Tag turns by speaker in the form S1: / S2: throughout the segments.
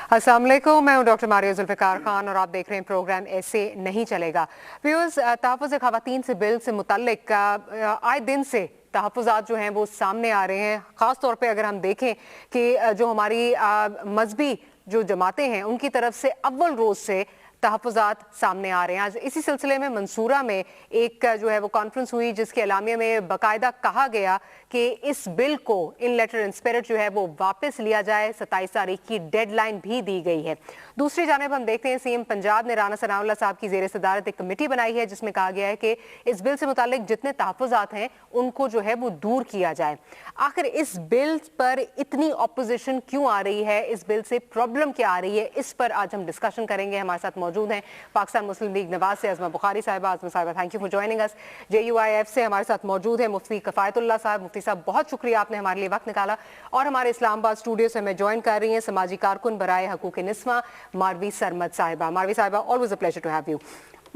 S1: अस्सलाम वालेकुम, मैं हूं डॉक्टर मारिया जुल्फ़िकार खान और आप देख रहे हैं प्रोग्राम ऐसे नहीं चलेगा। व्यूअर्स, तहफ़्फ़ुज़ ख़वातीन से बिल से मुतल्लिक आए दिन से तहफ़्फ़ुज़ात जो हैं वो सामने आ रहे हैं। ख़ास तौर पे अगर हम देखें कि जो हमारी मजहबी जो जमातें हैं उनकी तरफ से अव्वल रोज़ से तहफ़्फ़ुज़ात सामने आ रहे हैं। आज इसी सिलसिले में मंसूरा में एक जो है वो कॉन्फ्रेंस हुई जिसके एलामिया में बाकायदा कहा गया कि इस बिल को इन लेटर इन स्पिरिट जो है वो वापस लिया जाए। 27 तारीख की डेडलाइन भी दी गई है। दूसरी जानिब हम देखते हैं सीएम पंजाब ने राना सनाउल्लाह साहब की ज़ेर सदारत एक कमेटी बनाई है जिसमें कहा गया है कि इस बिल से मुतालिक जितने तहफ़्फ़ुज़ात हैं उनको जो है वो दूर किया जाए। आखिर इस बिल पर इतनी ऑपोजिशन क्यों आ रही है, इस बिल से प्रॉब्लम क्या आ रही है, इस पर आज हम डिस्कशन करेंगे। हमारे साथ मौजूद हैं पाकिस्तान मुस्लिम लीग नवाज से अज़मा बुखारी साहिबा। अज़मा साहिबा, thank you for joining us. JUIF से हमारे साथ मौजूद है मुफ्ती कफ़ायतुल्लाह साहब। मुफ्ती साहब, बहुत शुक्रिया आपने हमारे लिए वक्त निकाला। और हमारे इस्लामाबाद स्टूडियो से हमें ज्वाइन कर रही हैं समाजी कारकुन बराए हकूक़ निस्वा मारवी Sarmad Sahiba. Marvi Sahiba, always a pleasure to have you.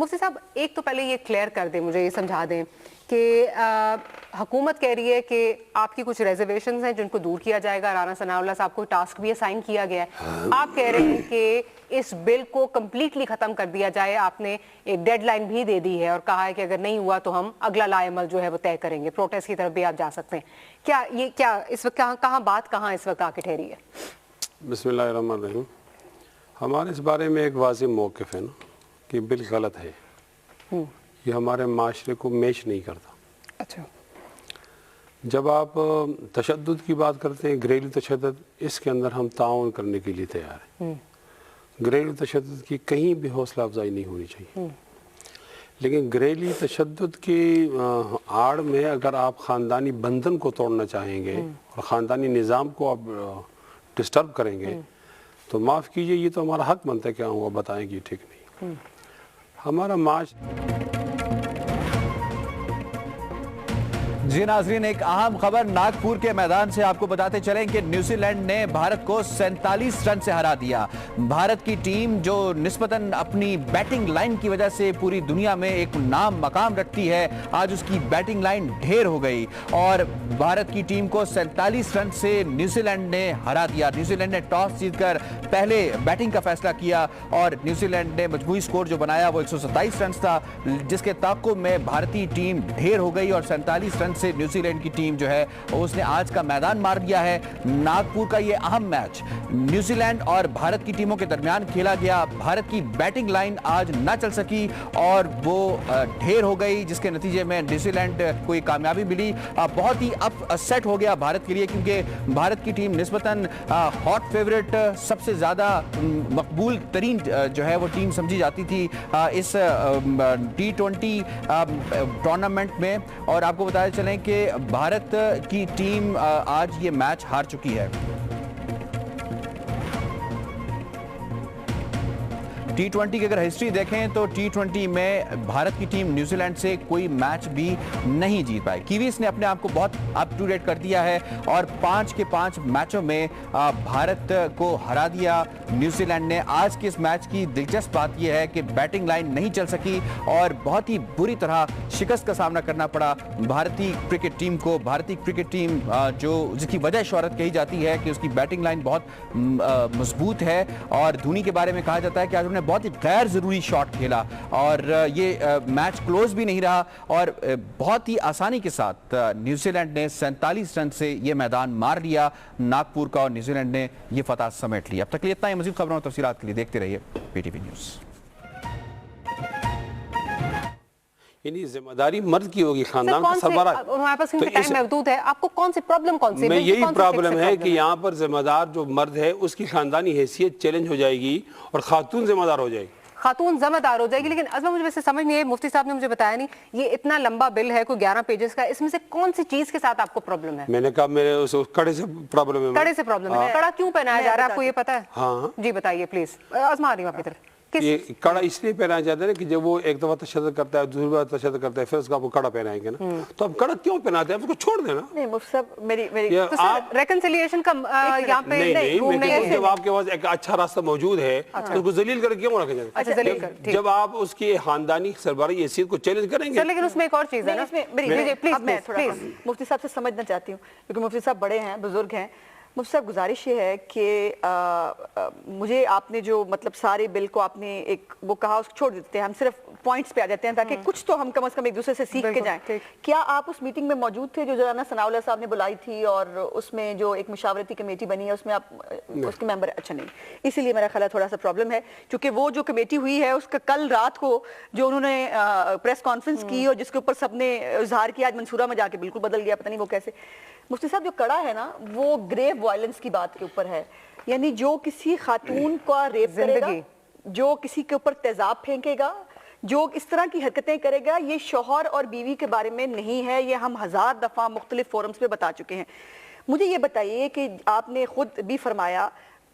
S1: Mufti Sahab, एक तो पहले ये क्लियर कर दें, मुझे ये समझा दें कि हुकूमत कह रही है कि आपकी कुछ रिजर्वेशंस हैं जिनको दूर किया जाएगा। राना सनाउल्लाह साहब को टास्क भी असाइन किया गया है। आप कह रहे हैं कि इस बिल को कम्प्लीटली ख़त्म कर दिया जाए। आपने एक डेडलाइन भी दे दी है और कहा है कि अगर नहीं हुआ तो हम अगला लाएमल जो है वो तय करेंगे। प्रोटेस्ट की तरफ भी आप जा सकते हैं। क्या इस वक्त कहाँ इस वक्त आके ठहरी है?
S2: बिस्मिल्लाहिर्रहमानिर्रहीम। हमारे इस बारे में एक वाज़ेह मौक़िफ़ है ना कि बिल गलत है। ये हमारे माशरे को मैच नहीं करता।
S1: अच्छा,
S2: जब आप तशद्दुद की बात करते हैं, घरेलू तशद्दुद, इसके अंदर हम ताउन करने के लिए तैयार हैं। घरेलू तशद्दुद की कहीं भी हौसला अफजाई नहीं होनी चाहिए। लेकिन घरेलू तशद्दुद की आड़ में अगर आप ख़ानदानी बंधन को तोड़ना चाहेंगे और ख़ानदानी निज़ाम को आप डिस्टर्ब करेंगे तो माफ़ कीजिए, ये तो हमारा हक बनता है। क्या हुआ बताएं कि ठीक नहीं। हमारा माश
S3: जी नाज़रीन, एक अहम खबर नागपुर के मैदान से आपको बताते चलें कि न्यूजीलैंड ने भारत को 47 रन से हरा दिया। भारत की टीम जो निस्बतन अपनी बैटिंग लाइन की वजह से पूरी दुनिया में एक नाम मकाम रखती है, आज उसकी बैटिंग लाइन ढेर हो गई और भारत की टीम को 47 रन से न्यूजीलैंड ने हरा दिया। न्यूजीलैंड ने टॉस जीतकर पहले बैटिंग का फैसला किया और न्यूजीलैंड ने मजमूई स्कोर जो बनाया वो 127 रन था, जिसके ताक़ुब में भारतीय टीम ढेर हो गई और 47 रन से न्यूजीलैंड की टीम जो है उसने आज का मैदान मार दिया है। नागपुर का ये अहम मैच न्यूजीलैंड और भारत की टीमों के दरमियान खेला गया। भारत की बैटिंग लाइन आज ना चल सकी और वो ढेर हो गई, जिसके नतीजे में न्यूजीलैंड को एक कामयाबी मिली। बहुत ही अपसेट हो गया भारत के लिए, क्योंकि भारत की टीम निस्बतन हॉट फेवरेट, सबसे ज़्यादा मकबूल तरीन जो है वो टीम समझी जाती थी इस T20 टूर्नामेंट में। और आपको बताया चलें कि भारत की टीम आज ये मैच हार चुकी है। T20 की अगर हिस्ट्री देखें तो T20 में भारत की टीम न्यूजीलैंड से कोई मैच भी नहीं जीत पाई। कीवीज ने अपने आप को बहुत अप टू डेट कर दिया है और 5 के 5 मैचों में भारत को हरा दिया न्यूजीलैंड ने। आज के इस मैच की दिलचस्प बात यह है कि बैटिंग लाइन नहीं चल सकी और बहुत ही बुरी तरह शिकस्त का सामना करना पड़ा भारतीय क्रिकेट टीम को। भारतीय क्रिकेट टीम जो जिसकी वजह शोहरत कही जाती है कि उसकी बैटिंग लाइन बहुत मजबूत है और धोनी के बारे में कहा जाता है कि आज उन्होंने बहुत ही गैर जरूरी शॉट खेला और ये मैच क्लोज भी नहीं रहा और बहुत ही आसानी के साथ न्यूजीलैंड ने 47 रन से ये मैदान मार लिया नागपुर का और न्यूजीलैंड ने ये फतह समेट लिया। अब तक इतना ही। मजीद खबरों और तफसीलात के लिए देखते रहिए PTV न्यूज़।
S2: यानी जिम्मेदारी मर्द की होगी, खानदान का सरबराह।
S1: हमारे पास टाइम महदूद है, आपको कौन सी प्रॉब्लम कौन सी?
S2: मैं यही प्रॉब्लम है कि यहाँ पर जिम्मेदार जो मर्द है उसकी खानदानी हैसियत चैलेंज हो जाएगी और खातून जिम्मेदार हो जाएगी।
S1: खातून जिम्मेदार हो जाएगी। लेकिन अज़मा, मुझे वैसे समझ नहीं है, मुफ्ती साहब ने मुझे बताया नहीं, ये इतना लंबा बिल है, कोई 11 पेजेस का, इसमें से कौन सी चीज के साथ आपको प्रॉब्लम है?
S2: मैंने कहा मेरे उस कड़े से प्रॉब्लम है।
S1: कड़े से प्रॉब्लम है? कड़ा क्यों पहनाया जा रहा है, आपको ये पता है?
S2: हाँ
S1: जी बताइए प्लीज। अज़मा आ रही हूँ आपकी तरफ।
S2: ये कड़ा इसलिए पहनाया जाता है कि जब वो एक दफा तशद्दुद करता है, दूसरी बार तशद्दुद करता है, फिर उसका आपको कड़ा पहनाएंगे ना, तो अब कड़ा क्यों पहनाते हैं? उसको छोड़ देना।
S4: नहीं मुफ्ती साहब, मेरी
S1: तो आप रेकंसिलिएशन का यहाँ पे
S2: नहीं, जब आपके पास एक अच्छा रास्ता मौजूद है तो उसको जलील करके क्यों रखा जाए? जब आप उसकी खानदानी सरबराही हैसियत को चैलेंज करेंगे।
S1: लेकिन उसमें एक और चीज है ना,
S4: मैं थोड़ा मुफ्ती साहब से समझना चाहती हूँ, क्योंकि मुफ्ती साहब बड़े हैं, बुजुर्ग हैं। مجھ سے گزارش یہ ہے کہ مجھے آپ نے جو مطلب سارے بل کو آپ نے ایک وہ کہا اس کو چھوڑ دیتے ہیں, ہم صرف پوائنٹس پہ آ جاتے ہیں تاکہ کچھ تو ہم کم از کم ایک دوسرے سے سیکھ کے جائیں. کیا آپ اس میٹنگ میں موجود تھے جو جناب ثناء اللہ صاحب نے بلائی تھی, اور اس میں جو ایک مشاورتی کمیٹی بنی ہے اس میں آپ اس کے ممبر؟ اچھا نہیں, اسی لیے میرا خیال ہے تھوڑا سا پرابلم ہے, کیونکہ وہ جو کمیٹی ہوئی ہے اس کا کل رات کو جو انہوں نے پریس کانفرنس کی اور جس کے اوپر سب نے اظہار کیا, آج منصورہ میں جا کے بالکل بدل گیا, پتہ نہیں وہ کیسے. مفتی صاحب جو کڑا ہے نا وہ گریو وائلنس کی بات کے اوپر ہے, یعنی جو کسی خاتون کا ریپ کرے گا, جو کسی کے اوپر تیزاب پھینکے گا, جو اس طرح کی حرکتیں کرے گا, یہ شوہر اور بیوی کے بارے میں نہیں ہے. یہ ہم 1000 دفعہ مختلف فورمز پہ بتا چکے ہیں. مجھے یہ بتائیے کہ آپ نے خود بھی فرمایا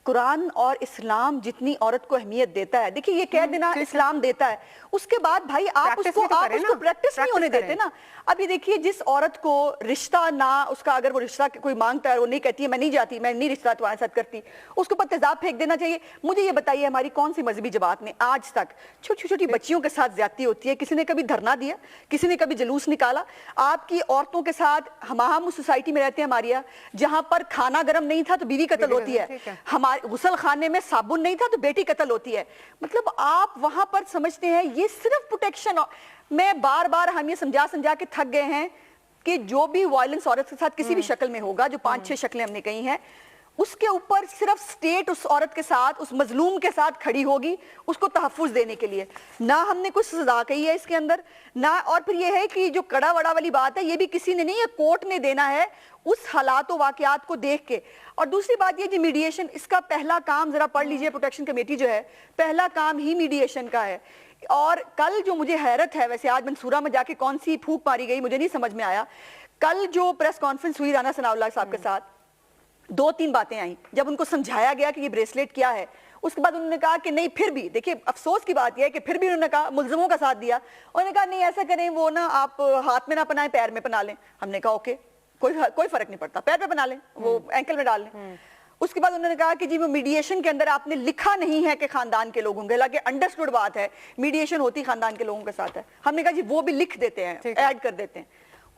S4: قرآن اور اسلام جتنی عورت کو اہمیت دیتا ہے, دیکھیے یہ کہہ دینا اسلام دیتا ہے, اس کے بعد بھائی آپ اس کو پریکٹس نہیں ہونے دیتے نا. اب یہ دیکھیے جس عورت کو رشتہ نہ اس کا اگر وہ رشتہ کوئی مانگتا ہے, وہ نہیں کہتی ہے میں نہیں جاتی, میں نہیں رشتہ تمہارے ساتھ کرتی, اس کے اوپر تیزاب پھینک دینا چاہیے. مجھے یہ بتائیے ہماری کون سی مذہبی جماعت نے آج تک چھوٹی چھوٹی بچیوں کے ساتھ زیادتی ہوتی ہے؟ کسی نے کبھی دھرنا دیا, کسی نے کبھی جلوس نکالا؟ آپ کی عورتوں کے ساتھ ہم سوسائٹی میں رہتے ہیں ہمارے یہاں, جہاں پر کھانا گرم نہیں تھا تو بیوی قتل ہوتی ہے, ہمارے غسل خانے میں صابن نہیں تھا تو بیٹی قتل ہوتی ہے. مطلب آپ وہاں پر سمجھتے ہیں یہ صرف پروٹیکشن. میں بار بار ہم یہ سمجھا کے تھک گئے ہیں کہ جو بھی وائلنس عورت کے ساتھ کسی بھی شکل میں ہوگا, جو 5-6 شکلیں ہم نے کہی ہیں, اس کے اوپر صرف سٹیٹ اس عورت کے ساتھ, اس مظلوم کے ساتھ کھڑی ہوگی اس کو تحفظ دینے کے لیے. نہ ہم نے کچھ سزا کہی ہے اس کے اندر نہ, اور پھر یہ ہے کہ جو کڑا وڑا والی بات ہے یہ بھی کسی نے نہیں, یہ کورٹ نے دینا ہے اس حالات و واقعات کو دیکھ کے. اور دوسری بات یہ جو میڈیشن, اس کا پہلا کام ذرا پڑھ لیجئے, پروٹیکشن کمیٹی جو ہے پہلا کام ہی میڈیشن کا ہے. اور کل جو مجھے حیرت ہے, ویسے آج منصورہ میں جا کے کون سی پھونک ماری گئی مجھے نہیں سمجھ میں آیا, کل جو پریس کانفرنس ہوئی رانا ثناء اللہ صاحب کے ساتھ 2-3 باتیں آئیں. جب ان کو سمجھایا گیا کہ یہ بریسلیٹ کیا ہے, اس کے بعد انہوں نے کہا کہ نہیں, پھر بھی دیکھیے افسوس کی بات یہ ہے کہ پھر بھی انہوں نے کہا, ملزموں کا ساتھ دیا, انہوں نے کہا نہیں ایسا کریں, وہ نا آپ ہاتھ میں نہ پہنائیں, پیر میں پہنا لیں. ہم نے کہا اوکے, کوئی فرق نہیں پڑتا, پیر پہ پہنا لیں, وہ اینکل میں ڈال لیں. اس کے بعد انہوں نے کہا کہ جی وہ میڈیشن کے اندر آپ نے لکھا نہیں ہے کہ خاندان کے لوگوں کے, حالانکہ انڈرسٹوڈ بات ہے میڈیشن ہوتی خاندان کے لوگوں کے ساتھ ہے. ہم نے کہا جی وہ بھی لکھ دیتے ہیں, ایڈ کر دیتے ہیں.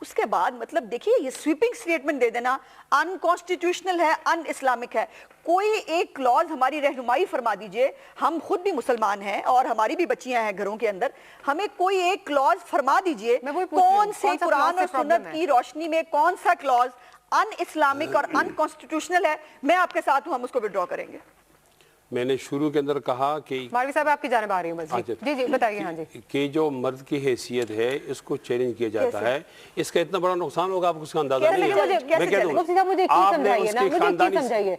S4: اس کے بعد مطلب دیکھیے یہ سویپنگ سٹیٹمنٹ دے دینا انکانسٹیٹیوشنل ہے, ان اسلامک ہے. کوئی ایک کلوز ہماری رہنمائی فرما دیجئے, ہم خود بھی مسلمان ہیں اور ہماری بھی بچیاں ہیں گھروں کے اندر, ہمیں کوئی ایک کلوز فرما دیجئے کون سے قرآن اور سنت کی روشنی میں کون سا کلوز ان اسلامک اور ان کانسٹیٹیوشنل ہے. میں آپ کے ساتھ ہوں, ہم اس کو وڈرا کریں گے.
S2: میں نے شروع کے اندر کہا کہ
S1: ماروی صاحب آپ کی جانب آ رہی ہوں, جی بتائیے. ہاں جی,
S2: کہ جو مرد کی حیثیت ہے اس کو چیلنج کیا جاتا ہے, اس کا اتنا بڑا نقصان ہوگا آپ کو اس کا اندازہ نہیں ہے. میں کہہ دوں
S1: مفتی صاحب مجھے ایک چیز سمجھائیے نا, مجھے ایک چیز سمجھائیے,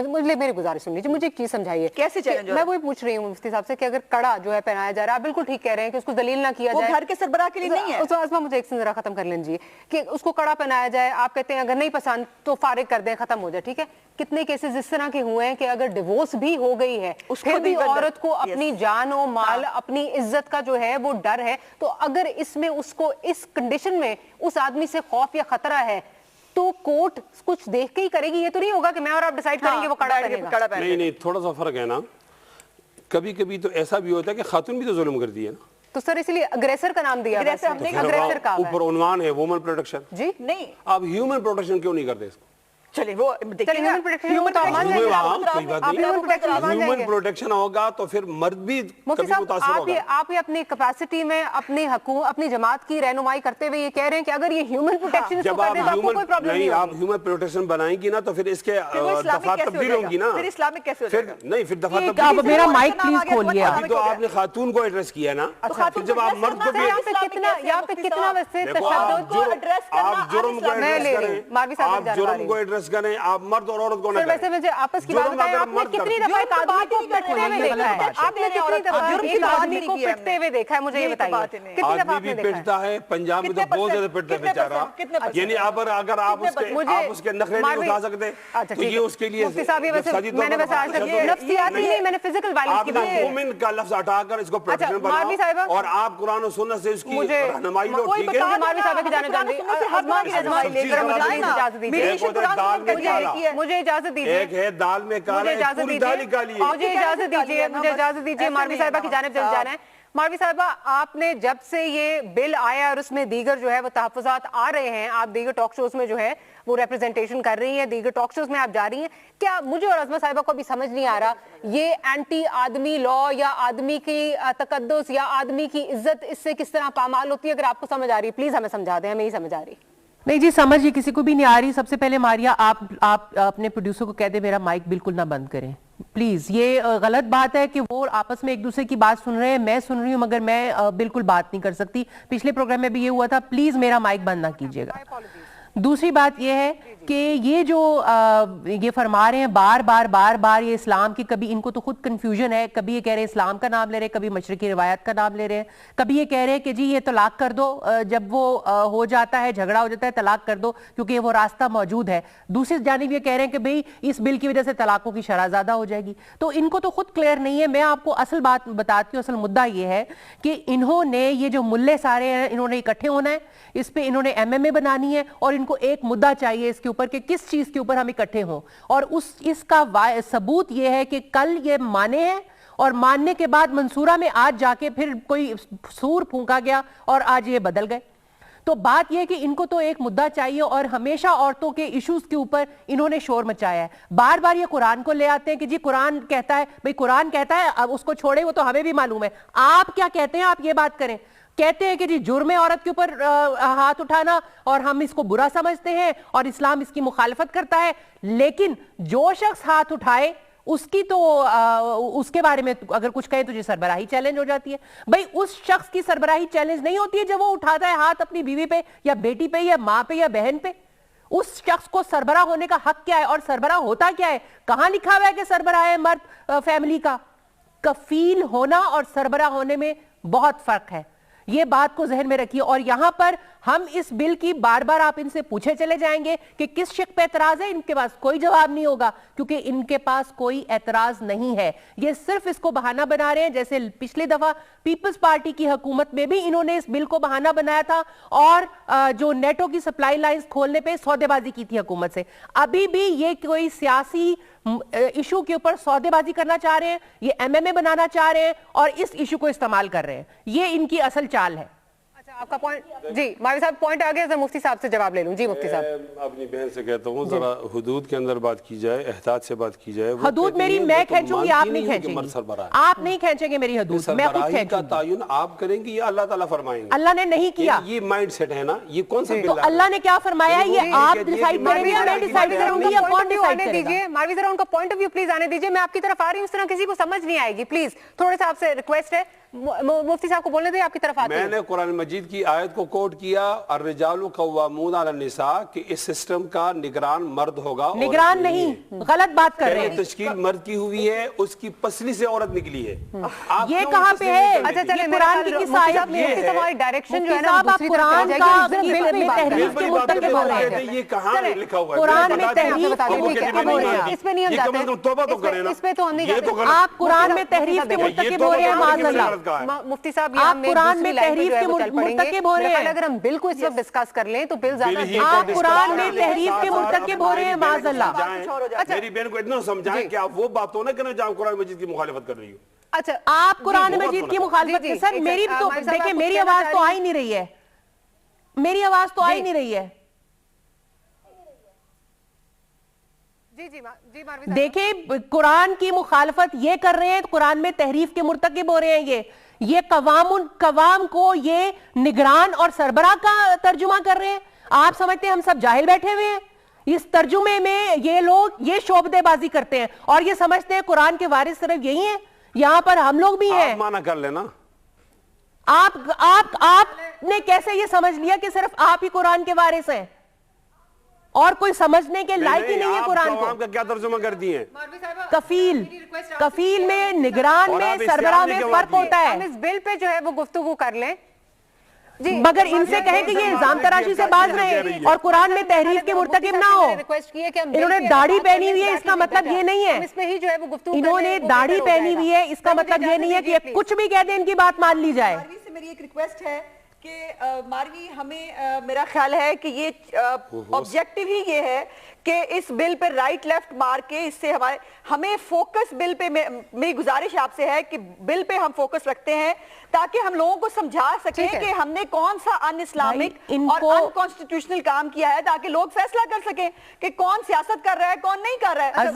S1: مجھے میری گزارش سن لیجیے, مجھے ایک چیز سمجھائیے
S4: کیسے چیلنج.
S1: میں وہی پوچھ رہی ہوں مفتی صاحب سے کہ اگر کڑا جو ہے پہنایا جا رہا ہے, آپ بالکل ٹھیک کہہ رہے ہیں کہ اس کو ذلیل نہ کیا جائے,
S4: وہ گھر کے سربراہ کے لیے نہیں ہے.
S1: اس مجھے ایک ذرا ختم کر لیجیے کہ اس کو کڑا پہنایا جائے, آپ کہتے ہیں اگر نہیں پسند تو فارغ کر دیں, ختم ہو جائے, ٹھیک ہے. کتنے کیسز اس طرح کے ہوئے ہیں کہ اگر ڈیورس بھی ہو گئی ہے پھر بھی عورت کو اپنی جان و مال, اپنی عزت کا جو ہے وہ ڈر ہے, تو اگر اس میں اس کو اس کنڈیشن میں اس آدمی سے خوف یا خطرہ ہے تو کورٹ کچھ دیکھ کے ہی کرے گی. یہ تو نہیں ہوگا کہ میں اور آپ ڈیسائیڈ کریں گے وہ کڑا پہنے گا.
S2: نہیں, تھوڑا سا فرق ہے نا. کبھی کبھی تو ایسا بھی ہوتا ہے کہ خاتون بھی تو ظلم کرتی ہے نا,
S1: تو سر اسی لیے اگریسر کا نام دیا, اگریسر کا
S2: اوپر عنوان ہے وومن پروٹیکشن.
S1: جی
S4: نہیں,
S2: آپ ہیومن پروٹیکشن کیوں نہیں کرتے اس کو؟
S4: چلیں وہ
S2: ہیومن پروٹیکشن ہوگا تو پھر مرد بھی کبھی متاثر ہوگا.
S1: آپ اپنی کیپیسٹی میں اپنی حقوق, اپنی جماعت کی رہنمائی کرتے ہوئے یہ کہہ رہے ہیں کہ اگر یہ ہیومن پروٹیکشن
S2: جب آپ ہیومن پروٹیکشن بنائیں گی نا تو پھر اس کے دفعہ تبدیل ہوں گی نا.
S4: پھر اسلامک کیسے ہو جائے گا؟
S2: نہیں, پھر دفعہ تبدیل.
S5: میرا مائک پلیز کھولیے.
S2: ابھی تو آپ نے خاتون کو ایڈریس کیا نا, پھر جب آپ مرد کو بھی
S1: یہاں پہ کتنا ویسے
S2: آپ جرم کو ایڈریس کریں, آپ مرد اور عورت کو نہ کریں.
S1: ویسے مجھے آپس کی بات بتائیں, آپ نے کتنی دفعہ ایک آدمی کو پٹتے ہوئے دیکھا ہے, آپ نے کتنی دفعہ ایک آدمی کو پٹتے ہوئے دیکھا ہے, مجھے یہ بتائیے کتنی دفعہ آپ
S2: آدمی
S1: نے
S2: بھی
S1: دیکھا ہے؟
S2: پٹتا ہے, پنجاب میں تو بہت زیادہ پٹتا ہے بیچارہ. یعنی اگر آپ اس کے نخرے نہیں اٹھا سکتے تو یہ اس کے لیے
S1: مفتی صاحب یہ ویسے میں نے ویسے آج تک نفسیاتی نہیں, میں نے فزیکل وائلنس کی بات کی.
S2: وومن کا لفظ ہٹا کر اس کو پروٹیکشن بناؤ اور آپ قرآن و سنت سے اس کی رہنمائی لو, ٹھیک ہے.
S1: ماروی صاحب کی جانب مجھے اجازت دیجیے,
S2: ایک ہے دال میں کالا, پوری دال ہی کالی ہے.
S1: مجھے اجازت دیجیے, مجھے اجازت دیجیے, ماروی صاحبہ کی جانب چل جانا ہے. मारवी साहिबा, आपने जब से ये बिल आया और उसमें दीगर जो है वो तहफ़्फ़ुज़ात आ रहे हैं, आप दीगर टॉक शोज में जो है वो रिप्रेजेंटेशन कर रही हैं, दीगर टॉक शोज में आप जा रही हैं, क्या मुझे और अज़मा साहिबा को अभी समझ नहीं आ रहा ये एंटी आदमी लॉ या आदमी की तकद्दुस या आदमी की इज्जत इससे किस तरह पामाल होती है? अगर आपको समझ आ रही है प्लीज हमें समझा दें, हमें नहीं समझ आ रही।
S5: नहीं जी, समझ ये किसी को भी नहीं आ रही। सबसे पहले मारिया, आप अपने प्रोड्यूसर को कह दे मेरा माइक बिल्कुल ना बंद करें प्लीज। ये गलत बात है कि वो आपस में एक दूसरे की बात सुन रहे हैं, मैं सुन रही हूँ मगर मैं बिल्कुल बात नहीं कर सकती। पिछले प्रोग्राम में भी ये हुआ था, प्लीज मेरा माइक बंद ना कीजिएगा। दूसरी बात यह है कि ये जो ये फरमा रहे हैं बार बार ये इस्लाम की, कभी इनको तो खुद कंफ्यूजन है, कभी ये कह रहे हैं इस्लाम का नाम ले रहे हैं, कभी मशरकी रिवायत का नाम ले रहे हैं, कभी ये कह रहे हैं कि जी ये तलाक कर दो, जब वो हो जाता है, झगड़ा हो जाता है, तलाक कर दो क्योंकि वो रास्ता मौजूद है। दूसरी जानिब ये कह रहे हैं कि भाई इस बिल की वजह से तलाकों की शरह ज्यादा हो जाएगी। तो इनको तो खुद क्लियर नहीं है। मैं आपको असल बात बताती हूँ, असल मुद्दा ये है कि इन्होंने ये जो मुल्ले सारे हैं इन्होंने इकट्ठे होना है, इस पे इन्होंने MMA बनानी है और इनको एक मुद्दा चाहिए इसके ऊपर कि किस चीज के ऊपर हम इकट्ठे हों। और इसका सबूत यह है कि कल ये माने हैं और मानने के बाद मंसूरा में आज जाके फिर कोई सूर फूंका गया और आज ये बदल गए। तो बात यह है कि इनको तो एक मुद्दा चाहिए और हमेशा औरतों के इश्यूज के ऊपर इन्होंने शोर मचाया है। बार बार ये कुरान को ले आते हैं कि जी कुरान कहता है, भाई कुरान कहता है, अब उसको छोड़े, वो तो हमें भी मालूम है। आप क्या कहते हैं, आप ये बात करें। कहते हैं कि जी जुर्म है औरत के ऊपर हाथ उठाना और हम इसको बुरा समझते हैं और इस्लाम इसकी मुखालफत करता है, लेकिन जो शख्स हाथ उठाए उसकी तो उसके बारे में अगर कुछ कहे तो जी सरबराही चैलेंज हो जाती है। भाई उस शख्स की सरबराही चैलेंज नहीं होती है जब वो उठाता है हाथ अपनी बीवी पे या बेटी पे या माँ पे या बहन पे। उस शख्स को सरबराह होने का हक क्या है और सरबराह होता क्या है? कहां लिखा हुआ है कि सरबराह है मर्द फैमिली का? कफील होना और सरबराह होने में बहुत फर्क है, ये बात को जहन में रखिए। और यहां पर हम इस बिल की बार बार आप इनसे पूछे चले जाएंगे कि किस शिक पे एतराज है, इनके पास कोई जवाब नहीं होगा क्योंकि इनके पास कोई एतराज नहीं है। ये सिर्फ इसको बहाना बना रहे हैं, जैसे पिछली दफा पीपल्स पार्टी की हुकूमत में भी इन्होंने इस बिल को बहाना बनाया था और जो नेटो की सप्लाई लाइंस खोलने पे सौदेबाजी की थी हुकूमत से। अभी भी ये कोई सियासी इशू के ऊपर सौदेबाजी करना चाह रहे हैं, ये MMA बनाना चाह रहे हैं और इस इशू को इस्तेमाल कर रहे हैं। ये इनकी असल चाल है।
S1: आपका पॉइंट जी मारवी साहब, पॉइंट आ गया, जरा मुफ्ती साहब से जवाब ले लूं। जी मुफ्ती साहब,
S2: अपनी बहन से कहता हूँ जरा हुदूद के अंदर बात की जाए, एहतियात से बात की जाए।
S5: हदूद मेरी मैं खींचूंगी, आप नहीं खींचेंगे, आप नहीं खींचेंगे मेरी हदूद, मैं खुद खींचूंगी।
S2: का तायुन आप करेंगे या अल्लाह ताला फरमाएंगे?
S5: अल्लाह ने नहीं किया।
S2: ये माइंड सेट है ना, ये कौन सा बिल?
S5: तो अल्लाह ने क्या फरमाया ये आप डिसाइड करेंगे या मैं डिसाइड करूंगी या कौन डिसाइड करेगा?
S1: मारवी जरा उनका पॉइंट ऑफ व्यू प्लीज आने दीजिए। मैं आपकी तरफ आ रही हूँ, इस तरह किसी को समझ नहीं आएगी। प्लीज थोड़े सा आपसे रिक्वेस्ट है, मुफ्ती साहब को बोलने दें, आपकी तरफ आते हैं।
S2: मैंने कुरान मजीद की आयत को कोट किया, अर्रिजालु कव्वामून अला निसा, कि इस सिस्टम का निगरान मर्द होगा।
S5: निगरान नहीं, गलत बात कर रहे हैं।
S2: तश्कील मर्द की हुई है, उसकी पसली से औरत निकली है।
S5: ये कहाँ पे है?
S1: अच्छा चलिए,
S5: कुरान की किस आयत में है?
S1: हमारी डायरेक्शन जो है ना,
S5: आप कुरान का बिल में तहरीफ के मुतल्लिक़ हो रहे हैं।
S2: ये कहाँ लिखा हुआ है?
S5: कुरान में तहरीफ के मुतल्लिक़ हो रहे हैं।
S1: इस पे नहीं हम जाते,
S2: तौबा तो करें ना,
S1: इस पे तो हम नहीं जाते।
S5: आप कुरान में तहरीफ के मुतल्लिक़ हो रहे हैं माज़अल्लाह।
S1: मुफ्ती साहब,
S5: आप कुरान में तहरीफ के मुर्तकिब हो रहे हैं।
S1: अगर हम बिल को इस वक्त डिस्कस कर लें तो बिल ज्यादा,
S5: आप कुरान में तहरीफ के मुर्तकिब हो रहे हैं माज़अल्लाह।
S2: मेरी बहन को इतना समझाएं कि आप वो बातों ना करें जहाँ कुरान मजीद की मुखालिफत कर रही हो।
S1: अच्छा,
S5: आप कुरान मजीद की मुखालिफत, सर मेरी तो देखिए, मेरी आवाज तो आ ही नहीं रही है, मेरी आवाज तो आ ही नहीं रही है। देखिए, कुरान की मुखालफत ये कर रहे हैं, कुरान में तहरीफ के मुर्तकिब हो रहे हैं। ये कवाम को ये निगरान और सरबराह का तर्जुमा कर रहे हैं। आप समझते हैं हम सब जाहिल बैठे हुए हैं? इस तर्जुमे में ये लोग ये शोबदेबाजी करते हैं और ये समझते हैं कुरान के वारिस सिर्फ यही हैं। यहां पर हम लोग भी हैं।
S2: माना कर लेना।
S5: आपने कैसे ये समझ लिया कि सिर्फ आप ही कुरान के वारिस हैं और कोई समझने के लायक ही नहीं है कुरान को?
S2: का क्या तर्जुमा कर दिए?
S5: कफील में, निगरान में, सरबराह में फर्क होता है।
S1: हम इस बिल पे जो है वो गुफ्तगू कर लें जी,
S5: मगर इनसे कहें कि ये इल्जाम तराशी से बाज रहे और कुरान में तहरीफ के मुर्तकिब ना हो। इन्होंने दाढ़ी पहनी हुई है, इसका मतलब ये नहीं है।
S1: इसमें ही जो है वो गुफ्तगू,
S5: इन्होंने दाढ़ी पहनी हुई है, इसका मतलब ये नहीं है कि कुछ भी कह दें इनकी बात मान ली जाए।
S4: मेरी एक रिक्वेस्ट है کہ ماروی ہمیں میرا خیال ہے کہ یہ آبجیکٹیو ہی یہ ہے کہ اس بل پہ رائٹ لیفٹ مار کے اس سے ہمیں فوکس بل پہ میری گزارش آپ سے ہے کہ بل پہ ہم فوکس رکھتے ہیں تاکہ ہم لوگوں کو سمجھا سکیں کہ ہم نے کون سا ان اسلامک اور ان کانسٹیٹیوشنل کام کیا ہے تاکہ لوگ فیصلہ کر سکیں کہ کون سیاست کر رہا ہے کون نہیں کر رہا ہے.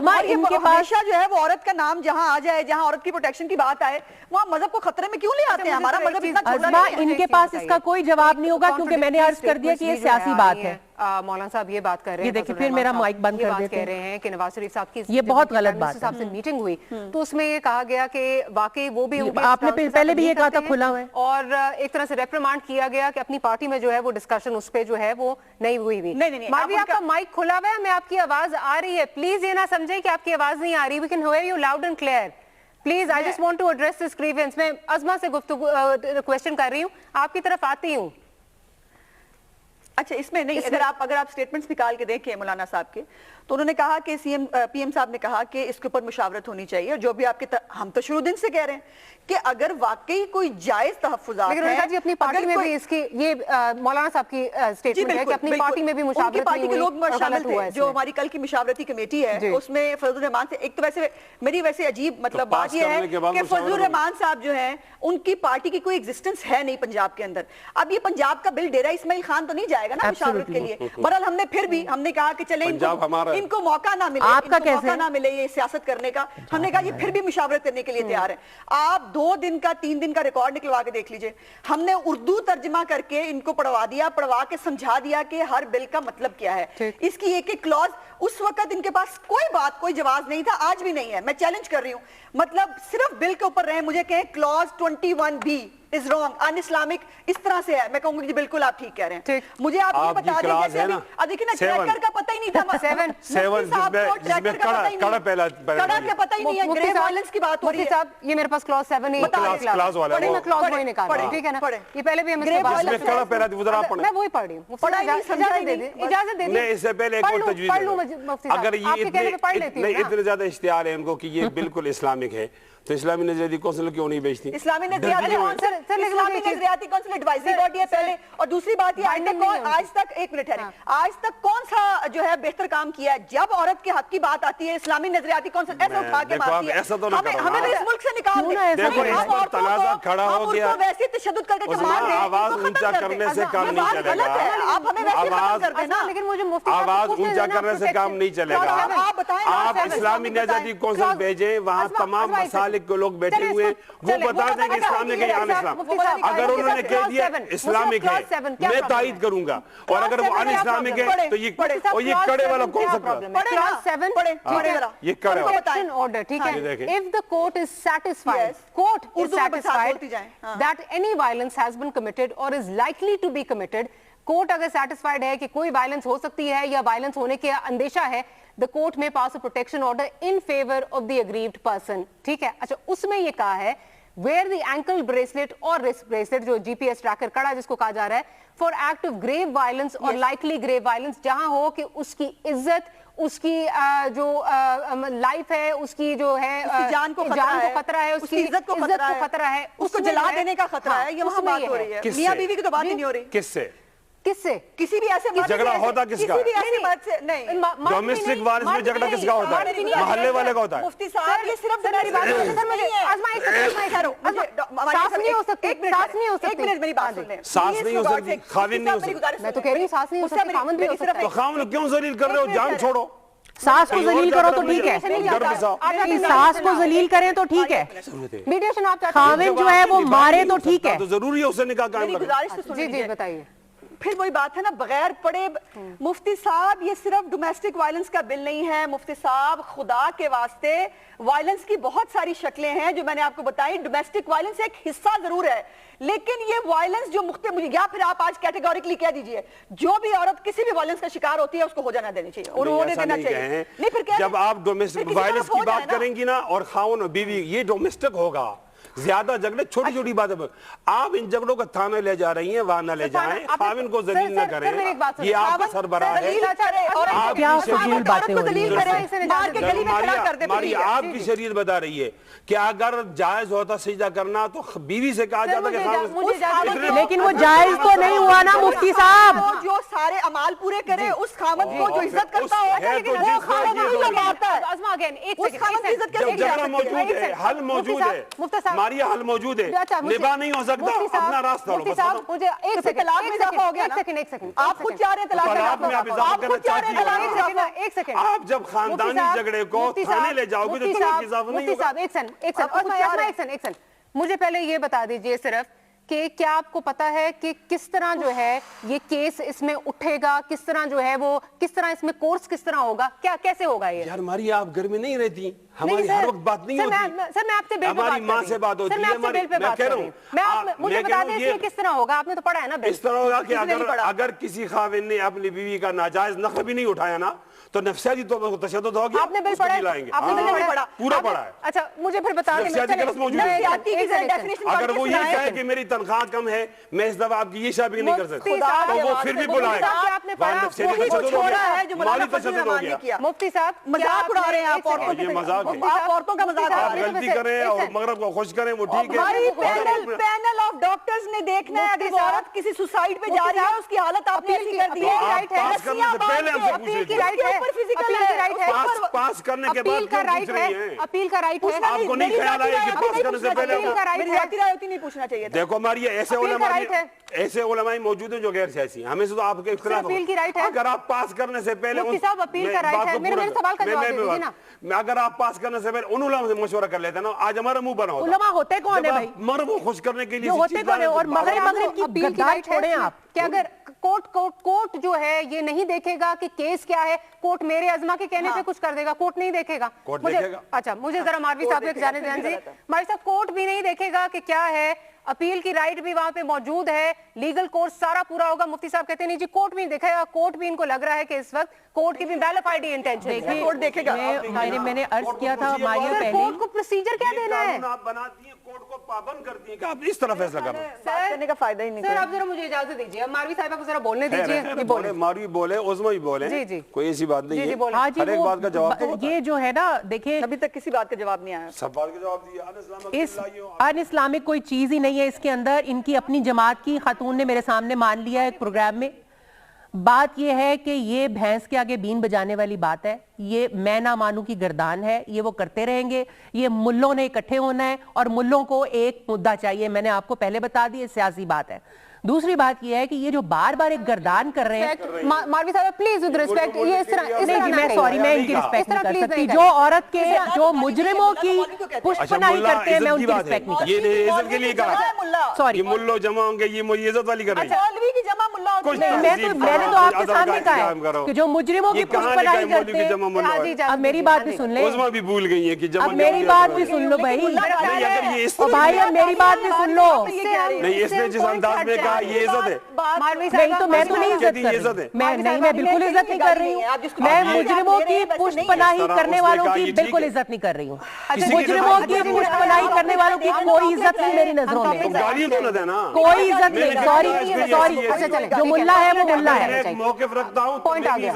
S4: ہمیشہ جو ہے وہ عورت کا نام جہاں آ جائے جہاں عورت کی پروٹیکشن کی بات آئے وہاں مذہب کو خطرے میں کیوں لے آتے ہیں؟ ہمارا مذہب اتنا چھوٹا نہیں ہے.
S5: ان کے پاس اس کا کوئی جواب نہیں ہوگا کیونکہ میں نے عرض کر دیا کہ یہ سیاسی بات ہے.
S1: مولانا صاحب یہ بات کر رہے ہیں,
S5: یہ دیکھیں پھر میرا مائک بند کر دیتے
S1: کہہ رہے ہیں کہ نواز شریف صاحب کی
S5: یہ بہت غلط بات
S1: صاحب سے میٹنگ ہوئی تو اس میں یہ کہا گیا کہ واقعی وہ بھی
S5: آپ نے پہلے بھی یہ کہا تھا کھلا ہوا ہے,
S1: اور ایک طرح سے ریپریمانڈ کیا گیا کہ اپنی پارٹی میں جو ہے وہ ڈسکشن اس پہ جو ہے وہ نہیں ہوئی ہوئی. ماروی آپ کا مائک کھلا ہوا ہے, ہمیں آپ کی آواز آ رہی ہے, پلیز یہ نہ سمجھیں کہ آپ کی آواز نہیں آ رہی. We can hear you loud and clear. Please I just want to address this grievance. میں عظما سے گفتگو کوسچن کر رئی ہوں, آپ کی طرف آتی ہوں.
S4: اچھا اس میں نہیں, اگر آپ سٹیٹمنٹس نکال کے دیکھیں مولانا صاحب کے تو انہوں نے کہا کہ پی ایم صاحب نے کہا کہ اس کے اوپر مشاورت ہونی چاہیے, اور جو بھی آپ کے ہم تو شروع دن سے کہہ رہے ہیں کہ اگر واقعی کوئی جائز تحفظات ہیں.
S1: لیکن جی اپنی پارٹی میں بھی اس کی یہ مولانا صاحب کی سٹیٹمنٹ ہے کہ اپنی پارٹی میں بھی مشاورت
S4: پارٹی کے لوگ شامل تھے. جو ہماری کل کی مشاورتی کمیٹی ہے اس میں فضل الرحمان سے ایک تو میری ویسے عجیب مطلب بات یہ ہے کہ فضل الرحمان صاحب جو ہیں ان کی پارٹی کی کوئی ایگزسٹنس ہے نہیں پنجاب کے اندر. اب یہ پنجاب کا بل ڈیرہ اسماعیل خان تو نہیں جائے گا نا مشاورت کے لیے. بہرحال ہم نے پھر بھی ہم نے کہا کہ چلیں ان کو موقع نہ ملے یہ سیاست کرنے کا. ہم نے کہا یہ پھر بھی مشاورت کرنے کے لیے تیار ہے. آپ 2 دن کا 3 دن کا ریکارڈ نکلوا کے دیکھ لیجئے. ہم نے اردو ترجمہ کر کے ان کو پڑھوا کے سمجھا دیا کہ ہر بل کا مطلب کیا ہے, اس کی ایک ایک کلوز. اس وقت ان کے پاس کوئی جواز نہیں تھا, آج بھی نہیں ہے. میں چیلنج کر رہی ہوں, مطلب صرف بل کے اوپر رہے مجھے کہیں close 21B is wrong, un-Islamic اس طرح سے ہے. میں کہوں گی بالکل آپ ٹھیک کہہ رہے ہیں. مجھے آپ یہ بتا دیں جیسے اب دیکھیں نا ٹریکر کا پتہ ہی نہیں تھا. 7 ٹریکر کا پتہ ہی نہیں, کڑا کا پتہ ہی نہیں ہے. گریو وائلنس کی بات ہو رہی ہے.
S1: مفتی صاحب یہ میرے پاس کلوز 7 ہے,
S2: کلاس والا
S1: میں کلوز وہی نکال رہی ہوں, ٹھیک ہے نا. یہ پہلے بھی ہم اس کے بعد میں وہی پڑھ رہی ہوں. اجازت دے دیں,
S2: اس سے پہلے ایک اور تجویز
S1: پڑھ لوں مفتی صاحب,
S2: اگر یہ اتنے زیادہ اشتہار ہے ان کو کہ یہ بالکل اسلامک ہے تو اسلامی نظریاتی کونسل کیوں نہیں بیچتی؟
S4: اسلامی نظریاتی کونسل ایڈوائزری باڈی ہے پہلے. اور دوسری بات یہ آج تک ایک منٹ ہے, آج تک کون سا جو ہے بہتر کام کیا ہے؟ جب عورت کے حق کی بات آتی ہے اسلامی نظریاتی کونسل ایسے اٹھا کے مارتی ہے. ہمیں اس ملک سے نکال دیں.
S2: تنازع کھڑا ہو گیا,
S4: ویسے تشدد کر کے مار دیں.
S2: آواز اونچا کرنے سے کام نہیں چلے گا.
S4: آپ ہمیں ویسے ختم کر دیں نا.
S1: لیکن مجھے مفتی
S2: آواز اونچا کرنے سے کام نہیں چلے گا. آپ اسلامی نظریاتی کونسل بھیجیں, وہاں تمام مسالک کے لوگ بیٹھے ہوئے وہ بتا دیں کہ اسلامک ہے یا ان اسلام. اگر انہوں نے کہہ دیا اسلامک ہے میں تائید کروں گا, اور اگر وہ ان اسلامک ہے تو یہ کڑے والا کون سا
S1: Clause 7
S2: یہ کڑے والا
S1: protection order, ٹھیک ہے. If the court is satisfied that any violence has been committed or is likely to be committed, court اگر سیٹسفائڈ ہے کہ کوئی وائلنس ہو سکتی ہے یا وائلنس ہونے کے اندیشہ ہے, the court may pass a protection order in favor of the aggrieved person. ٹھیک ہے. اچھا اس میں یہ کہا ہے where the ankle bracelet or wrist bracelet جو جی پی ایس ٹریکر کڑا جس کو کہا جا رہا ہے for act of grave violence or likely grave violence, جہاں ہو کہ اس کی عزت, اس کی جو لائف ہے, اس کی جو ہے
S4: جان کو
S1: خطرہ ہے, اس کی عزت کو خطرہ ہے,
S4: اس کو جلا دینے کا خطرہ ہے. یہ وہاں بات ہو رہی ہے, میاں بیوی کی تو بات ہی نہیں ہو رہی.
S2: کس سے
S4: کسی بھی ایسے
S2: جھگڑا ہوتا کس کا؟
S4: نہیں,
S2: ڈومیسٹک وائلنس میں جھگڑا کس کا ہوتا ہے؟ محلے والے کا ہوتا ہے.
S4: مفتی صاحب یہ صرف
S1: صاف نہیں ہو سکتی,
S4: ایک منٹ میری بات سن لیں.
S2: سانس نہیں ہو سکتی, خاوند نہیں ہو سکتی.
S1: میں تو کہہ رہی ہوں سانس نہیں ہو سکتی, خاوند بھی ہو سکتا ہے.
S2: تو خاوند کیوں ذلیل کر رہے ہو؟ جان چھوڑو.
S5: ساس کو ذلیل کرو تو ٹھیک ہے, ساس کو ذلیل کریں تو ٹھیک ہے,
S1: میڈیشن آپ
S5: خاوند جو ہے وہ مارے تو ٹھیک ہے.
S2: تو ضروری ہے اسے نکاح قائم کرنا.
S1: جی بتائیے.
S4: پھر وہی بات ہے نا, بغیر پڑھے. مفتی صاحب یہ صرف ڈومیسٹک وائلنس کا بل نہیں ہے. مفتی صاحب خدا کے واسطے وائلنس کی بہت ساری شکلیں ہیں جو میں نے آپ کو بتائی. ڈومیسٹک وائلنس ایک حصہ ضرور ہے, لیکن یہ وائلنس جو مختلف, یا پھر آپ آج کیٹیگوریکلی کہہ دیجئے جو بھی عورت کسی بھی وائلنس کا شکار ہوتی ہے اس کو ہو جانا دینا چاہیے اور ہونے دینا چاہیے.
S2: جب آپ ڈومیسٹک وائلنس کی بات کریں گی نا اور خاوند اور بیوی, یہ ڈومیسٹک ہوگا. ज्यादा झगड़े छोटी छोटी बातें पर। आप इन झगड़ों को थाने ले जा रही हैं, वहां न ले जाएं, खाविन को जलील न करें, ये आपका सरबराह है। आपकी शरीयत बता रही है कि अगर जायज होता सजदा करना तो बीवी से कहा जाता कि
S5: लेकिन वो जायज तो नहीं हुआ ना मुफ्ती साहब।
S4: जो सारे अमाल पूरे करे उस खामद को जो इज्जत करता
S2: झगड़ा मौजूद है, हल मौजूद है, मारिया हल मौजूद है, निभा नहीं हो सकता, अपना रास्ता लो।
S4: मुझे एक सेकंड आप खुद चाह रहे हैं
S2: आप जब खानदानी झगड़े को थाने ले जाओगे तो तलाक की इजाफा नहीं होगा।
S1: मुझे पहले ये बता दीजिए सिर्फ कि क्या आपको पता है कि किस तरह जो है ये केस इसमें उठेगा, किस तरह जो है वो, किस तरह इसमें कोर्स किस तरह होगा, क्या कैसे होगा ये?
S2: यार मारी आप घर में नहीं रहती, हमारी हर वक्त बात नहीं होती।
S1: सर मैं आपसे बिल पे
S2: हमारी माँ से बात होती है, मैं कह रहा हूँ
S1: मुझे बता दें इसमें किस तरह होगा, आपने तो पढ़ा है ना।
S2: इस तरह होगा कि अगर किसी खाविन ने अपनी बीवी का नाजायज नख्ल भी नहीं उठाया ना तो नफ्सियाती तो तशद्दुद हो गया।
S1: आपने बिल पढ़ा है? आपने बिल नहीं पढ़ा?
S2: पूरा पढ़ा है।
S1: अच्छा मुझे फिर बता दें
S2: अगर वो ये कहे कि मेरी तनख्वाह कम है, मैं इस दफा आपकी ये शादी नहीं कर सकता, तो वो फिर भी बुलाएगा।
S1: मुफ्ती साहब
S4: मजाक उड़ा रहे हैं आप,
S2: ये मजाक है,
S4: आप औरतों का मजाक।
S2: आप गलती करें और मगरब को खुश करें, वो ठीक है।
S4: पैनल ऑफ डॉक्टर्स ने देखना है अगर औरत किसी सुसाइड पे जा रही है उसकी हालत आपने ऐसी कर दी है।
S2: पास करने से पहले हमसे पूछिए, पास करने के बाद क्यों पूछ रही हैं?
S1: अपील का राइट है।
S2: आपको नहीं ख्याल आया कि पास करने से पहले
S4: नहीं पूछना चाहिए?
S2: देखो हमारी ऐसे उलमाई मौजूद हैं जो गैर सियासी, हमें से तो आपके खिलाफ
S1: अपील की राइट है।
S2: अगर आप पास करने से पहले
S1: अपील का राइट है, मेरे सवाल का जवाब दीजिए ना।
S2: अगर आप पास करने से पहले उन उलमा से मशवरा कर लेते ना, आज हमारा मुंह बना होता।
S5: उलमा होते कौन है भाई?
S2: मर्द को खुश करने के लिए
S5: होते कौन है? और मगरिब की गद्दार छोड़ें आप
S1: कि अगर कोर्ट जो है ये नहीं देखेगा कि केस क्या है, कोर्ट मेरे अजमा के कहने पे कुछ कर देगा, कोर्ट नहीं देखेगा। अच्छा मुझे जरा मारवी साहब को जाने दें जी। मारवी साहब कोर्ट भी नहीं देखेगा कि क्या है, अपील की राइट भी वहां पे मौजूद है, लीगल कोर्स सारा पूरा होगा। मुफ्ती साहब कहते नहीं जी कोर्ट भी नहीं देखेगा, कोर्ट भी इनको लग रहा है कि इस वक्त कोर्ट की भी वैलिफाइड इंटेंशन है, कोर्ट देखेगा।
S5: मैंने अर्ज किया था मारिया पहले,
S1: कोर्ट को प्रोसीजर क्या देना है?
S2: आप बनाती हैं, कोर्ट को पाबंद करती हैं कि आप इस तरह फैसला करो।
S4: बात करने का फायदा ही नहीं।
S1: सर आप जरा मुझे इजाजत दीजिए, अब मारवी साहिबा को जरा बोलने दीजिए।
S2: बोले मारवी बोले, उस्मा भी बोले,
S1: जी जी
S2: कोई ऐसी बात नहीं है।
S5: हर एक बात का जवाब ये जो है ना, देखिए
S4: अभी तक किसी बात का जवाब नहीं आया।
S2: सब बात का जवाब दिया।
S5: इस अन इस्लामिक कोई चीज ही नहीं है इसके अंदर। इनकी अपनी जमात की खातून ने मेरे सामने मान लिया है एक प्रोग्राम में। बात यह है कि ये भैंस के आगे बीन बजाने वाली बात है, ये मैं ना मानू की गर्दान है, ये वो करते रहेंगे। ये मुल्लों ने इकट्ठे होना है और मुल्लों को एक मुद्दा चाहिए, मैंने आपको पहले बता दी, सियासी बात है। दूसरी बात यह है कि ये जो बार बार एक गर्दान कर रहे हैं,
S1: मारवी साहब प्लीज विद रिस्पेक्ट, ये इस तरह
S5: नहीं जी, मैं सॉरी, मैं इनकी रिस्पेक्ट नहीं कर सकती। जो औरत के जो मुजरिमों की पुष्पनाई करते हैं, मैं उनकी रिस्पेक्ट नहीं करती।
S2: ये इज्जत के लिए कहा,
S5: सॉरी,
S2: ये मुल्लो जमा होंगे, ये इज्जत वाली कर रही है।
S5: मैंने तो आपके सामने कहा है कि जो मुजरिमों की पुष्पनाई करते हैं। अब मेरी बात भी सुन ले,
S2: भी भूल गई है कि
S5: अब मेरी बात भी सुन लो भाई, भाई अब मेरी बात भी सुन लो।
S2: नहीं, इसने जिस अंदाज में कहा ये इज्जत है,
S5: नहीं तो मैं तो नहीं इज्जत कर रही, मैं बिल्कुल इज्जत नहीं कर रही हूँ। मैं मुजरिमों की पुष्पनाही करने वालों की बिल्कुल इज्जत नहीं कर रही हूँ। मुजरिमों की पुष्पनाही करने वालों की कोई इज्जत नहीं मेरी नजरों में, कोई इज्जत नहीं। सॉरी सॉरी, जो मुल्ला है वो मुल्ला है।
S2: मौके रखता हूँ,
S1: पॉइंट आ गया।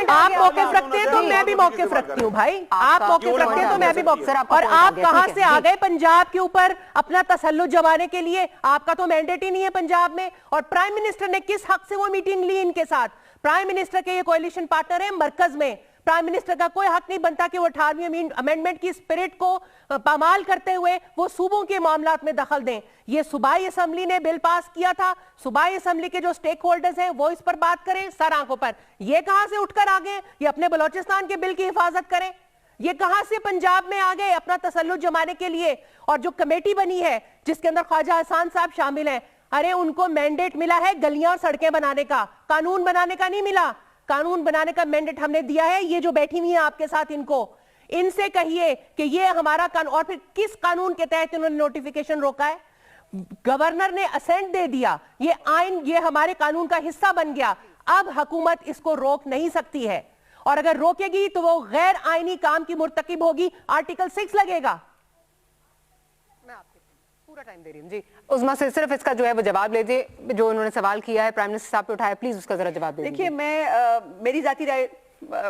S5: आप मौके रखते हैं तो मैं भी मौके रखती हूँ भाई, आप मौके रखते हैं तो मैं भी मौके। और आप कहाँ से आ गए पंजाब के ऊपर अपना तसल्लुत जमाने के लिए? आपका तो मैंडेट ही नहीं है पंजाब में। और प्राइम मिनिस्टर ने किस हक से वो मीटिंग ली इनके साथ? प्राइम मिनिस्टर के ये कोalition पार्टनर है मरकज में, प्राइम मिनिस्टर का कोई हक नहीं बनता कि वो 18वीं अमेंडमेंट की स्पिरिट को पामाल करते हुए वो सूबों के मामलात में दखल दें। ये सूबाई असेंबली ने बिल पास किया था, सूबाई असेंबली के जो स्टेक होल्डर्स हैं वो इस पर बात करें सर आंखों पर। ये कहां से उठकर आ गए? ये अपने बलोचिस्तान के बिल की हिफाजत करें। ये कहां से पंजाब में आ गए अपना तसल्लुत जमाने के लिए? और जो कमेटी बनी है जिसके अंदर ख्वाजा हसन साहब शामिल हैं, अरे उनको मैंडेट मिला है गलियां और सड़कें बनाने का, कानून बनाने का नहीं मिला। कानून बनाने का मैंडेट हमने दिया है ये जो बैठी हुई है आपके साथ, इनसे कहिए कि ये हमारा कानून। और फिर किस कानून के तहत इन्होंने नोटिफिकेशन रोका है? गवर्नर ने असेंट दे दिया, ये आइन ये हमारे कानून का हिस्सा बन गया। अब हुकूमत इसको रोक नहीं सकती है, और अगर रोकेगी तो वो गैर आईनी काम की मुर्तकिब होगी, आर्टिकल 6 लगेगा।
S1: पूरा टाइम दे रही हूँ जी। उस्मा से सिर्फ इसका जो है वो जवाब लीजिए, जो उन्होंने सवाल किया है प्राइम मिनिस्टर साहब पे उठाया, प्लीज उसका जरा जवाब दीजिए।
S4: देखिए, मैं मेरी जाती राय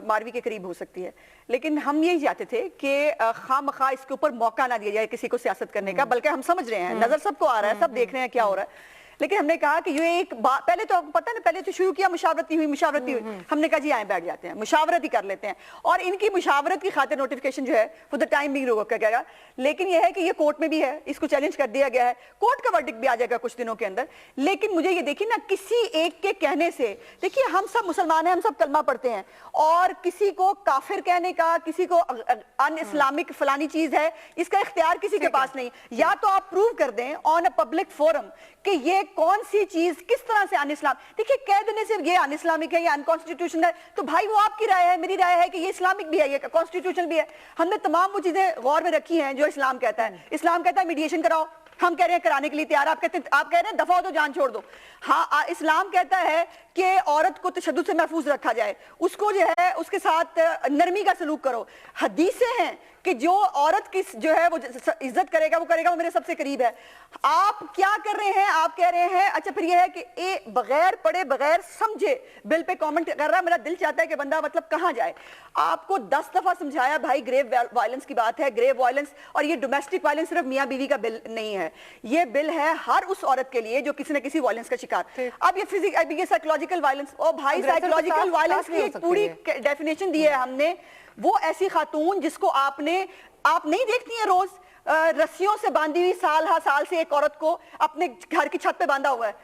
S4: मारवी के करीब हो सकती है, लेकिन हम यही चाहते थे कि खामखा इसके ऊपर मौका ना दिया जाए किसी को सियासत करने का, बल्कि हम समझ रहे हैं, नजर सबको आ रहा है, सब देख रहे हैं क्या हो रहा है, लेकिन हमने कहा कि ये एक पहले तो पता है, पहले तो शुरू किया मुशावरत नहीं हुई, हमने कहा जी आए बैठ जाते हैं, मुशावरत ही कर लेते हैं, और इनकी मुशावरत की खातिर नोटिफिकेशन जो है फॉर द टाइम बिंग रोका गया, लेकिन यह है कि ये कोर्ट में भी है, इसको चैलेंज कर दिया गया है, कोर्ट का वर्डिक्ट भी आ जाएगा कुछ दिनों के अंदर। लेकिन मुझे ये देखिए ना, किसी एक के कहने से, देखिए हम सब मुसलमान हैं, हम सब कलमा पढ़ते हैं, और किसी को काफिर कहने का, किसी को अन इस्लामिक फलानी चीज है, इसका इख्तियार किसी के पास नहीं। या तो आप प्रूव कर दें ऑन अ पब्लिक फोरम कि ये कौन सी चीज किस तरह से अन इस्लाम, देखिए कह देने से ये अन इस्लामिक है, ये अनकॉन्स्टिट्यूशनल है, तो भाई वो आपकी राय है, मेरी राय है कि ये इस्लामिक भी है, ये कॉन्स्टिट्यूशनल भी है। हमने तमाम वो चीजें गौर में रखी हैं जो इस्लाम कहता है। इस्लाम कहता है मीडिएशन कराओ, हम कह रहे हैं कराने के लिए तैयार, आप कह रहे हैं दफा हो तो जान छोड़ दो। हाँ, इस्लाम कहता है कि औरत को तशद्दुद से महफूज रखा जाए, उसको जो है उसके साथ नरमी का सलूक करो। हदीसें हैं कि जो औरत की जो है वो इज्जत करेगा, वो मेरे सबसे करीब है। आप क्या कर रहे हैं, आप कह रहे हैं अच्छा फिर ये है कि बगैर पढ़े बगैर समझे बिल पे कमेंट कर रहा है। मेरा दिल चाहता है कि बंदा मतलब कहां जाए। आपको 10 दफा समझाया भाई, ग्रेव वायलेंस की बात है, ग्रेव वायलेंस, और ये डोमेस्टिक वायलेंस सिर्फ मियां बीवी का बिल नहीं है, ये बिल है हर उस औरत के लिए जो किसी न किसी वायलेंस का शिकार। अब ये साइकोलॉजिकल वायलेंस, ओ भाई साइकोलॉजिकल वायलेंस की एक पूरी डेफिनेशन दी है हमने। वो ऐसी खातून जिसको आप नहीं देखती हैं रोज रस्सियों से बांधी हुई साल से एक औरत को अपने घर की छत पे बांधा हुआ है,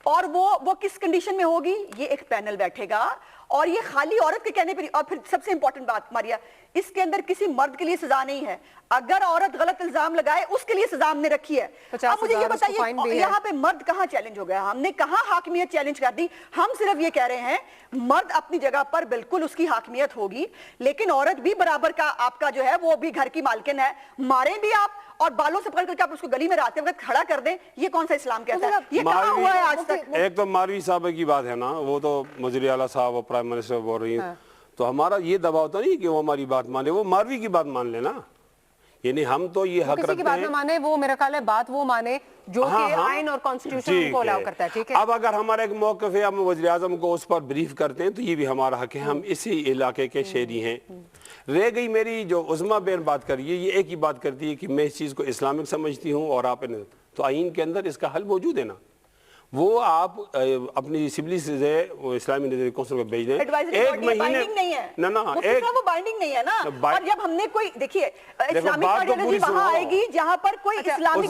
S4: और वो किस कंडीशन में होगी, ये एक पैनल बैठेगा, और ये खाली औरत के कहने पर। और फिर सबसे इंपॉर्टेंट बात मारिया, इसके अंदर किसी मर्द के लिए सजा नहीं है, अगर औरत गलत इल्जाम लगाए उसके लिए सजा हमने रखी है। अब मुझे ये बताइए यहाँ पे मर्द कहाँ चैलेंज हो गया, हमने कहाँ हाकिमियत चैलेंज कर दी। हम सिर्फ ये कह रहे हैं मर्द अपनी जगह पर बिल्कुल उसकी हाकिमियत होगी, लेकिन औरत भी बराबर का आपका जो है वो भी घर की मालकिन है। मारे भी आप और बालों से पकड़ करके आप उसको गली में रहते वक्त खड़ा कर दें, ये कौन सा इस्लाम कहता है? ये कहाँ हुआ है आज तक?
S2: एक तो मारवी साहब की बात है ना, वो तो वज़ीर आला साहब और प्राइम मिनिस्टर बोल रही है, तो हमारा ये दबाव तो नहीं कि वो हमारी बात माने, वो मारवी की बात मान लेना। यानी हम तो ये हक रखते हैं,
S1: बात माने, वो मेरा ख्याल है बात वो माने जो कि आइन और कॉन्स्टिट्यूशन को अलाउ करता है। ठीक है,
S2: अब अगर हमारा एक मौक़िफ़ है, हम वज़ीर आज़म को उस पर ब्रीफ करते हैं, तो ये भी हमारा हक है, हम इसी इलाके के शहरी हैं। रह गई मेरी जो उस्मा बेन बात करिए, ये एक ही बात करती है कि मैं इस चीज़ को इस्लामिक समझती हूँ और आप, तो आइन के अंदर इसका हल मौजूद है ना, वो आप अपनी सिविल से इस्लामी नजरिया कौंसिल को भेज दें। एक महीने
S4: नहीं है
S2: ना
S4: एक वो बाइंडिंग नहीं है ना। और जब हमने कोई देखिए इस्लामिक आइडियोलॉजी वहां आएगी जहां पर कोई इस्लामिक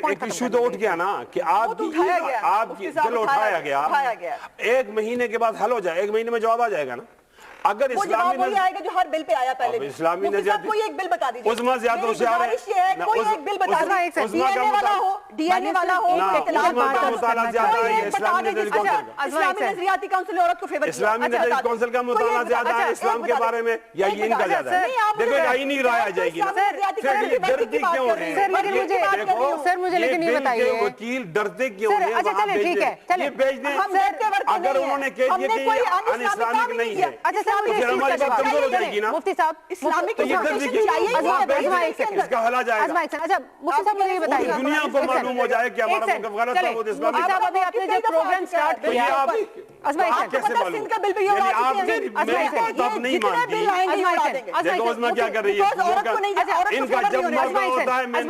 S2: एक इशू तो उठ गया ना कि आपकी चलो उठाया गया, एक महीने के बाद हल हो जाए, एक महीने में जवाब आ जाएगा ना। अगर इस्लामी
S4: वही आएगा जो हर बिल पे आया पहले,
S2: इस्लामी नजरिया
S4: कोई एक बिल बता दीजिए,
S2: उस्मा ज़्यादा होशियार है,
S4: कोई एक बिल बता दीजिए, डीएनए वाला हो, डीएनए वाला हो, इस्लामी नजरियाती काउंसिल औरत को फेवर,
S2: इस्लामी नजरियाती काउंसिल का मुताला ज्यादा है इस्लाम के बारे में या ये इनका ज्यादा है? देखो आईनी राय आ जाएगी ना, फिर डरते क्यों हो रहे हैं?
S1: सर मुझे लेकिन ये बताइए,
S2: वकील डरते क्यों हैं?
S1: अच्छा चलिए ठीक है,
S2: ये भेज दें, अगर उन्होंने कह दिया कि अनइस्लामिक नहीं है, फिर हमारी बात कमजोर हो जाएगी ना।
S1: मुफ्ती साहब,
S4: इस्लामिक
S2: इसका हल आ जाएगा।
S1: अच्छा मुफ्ती साहब मुझे ये बताइए,
S2: दुनिया को मालूम हो जाए कि हमारा गलत था, वो इस्लामिक
S1: साहब अभी आपने जो प्रोग्राम स्टार्ट किया,
S2: आप कैसे मालूम?
S4: का बिल भी
S2: आप नहीं मानती, देखो उस्मा क्या कर रही है, इनका जब मौका होता है मैं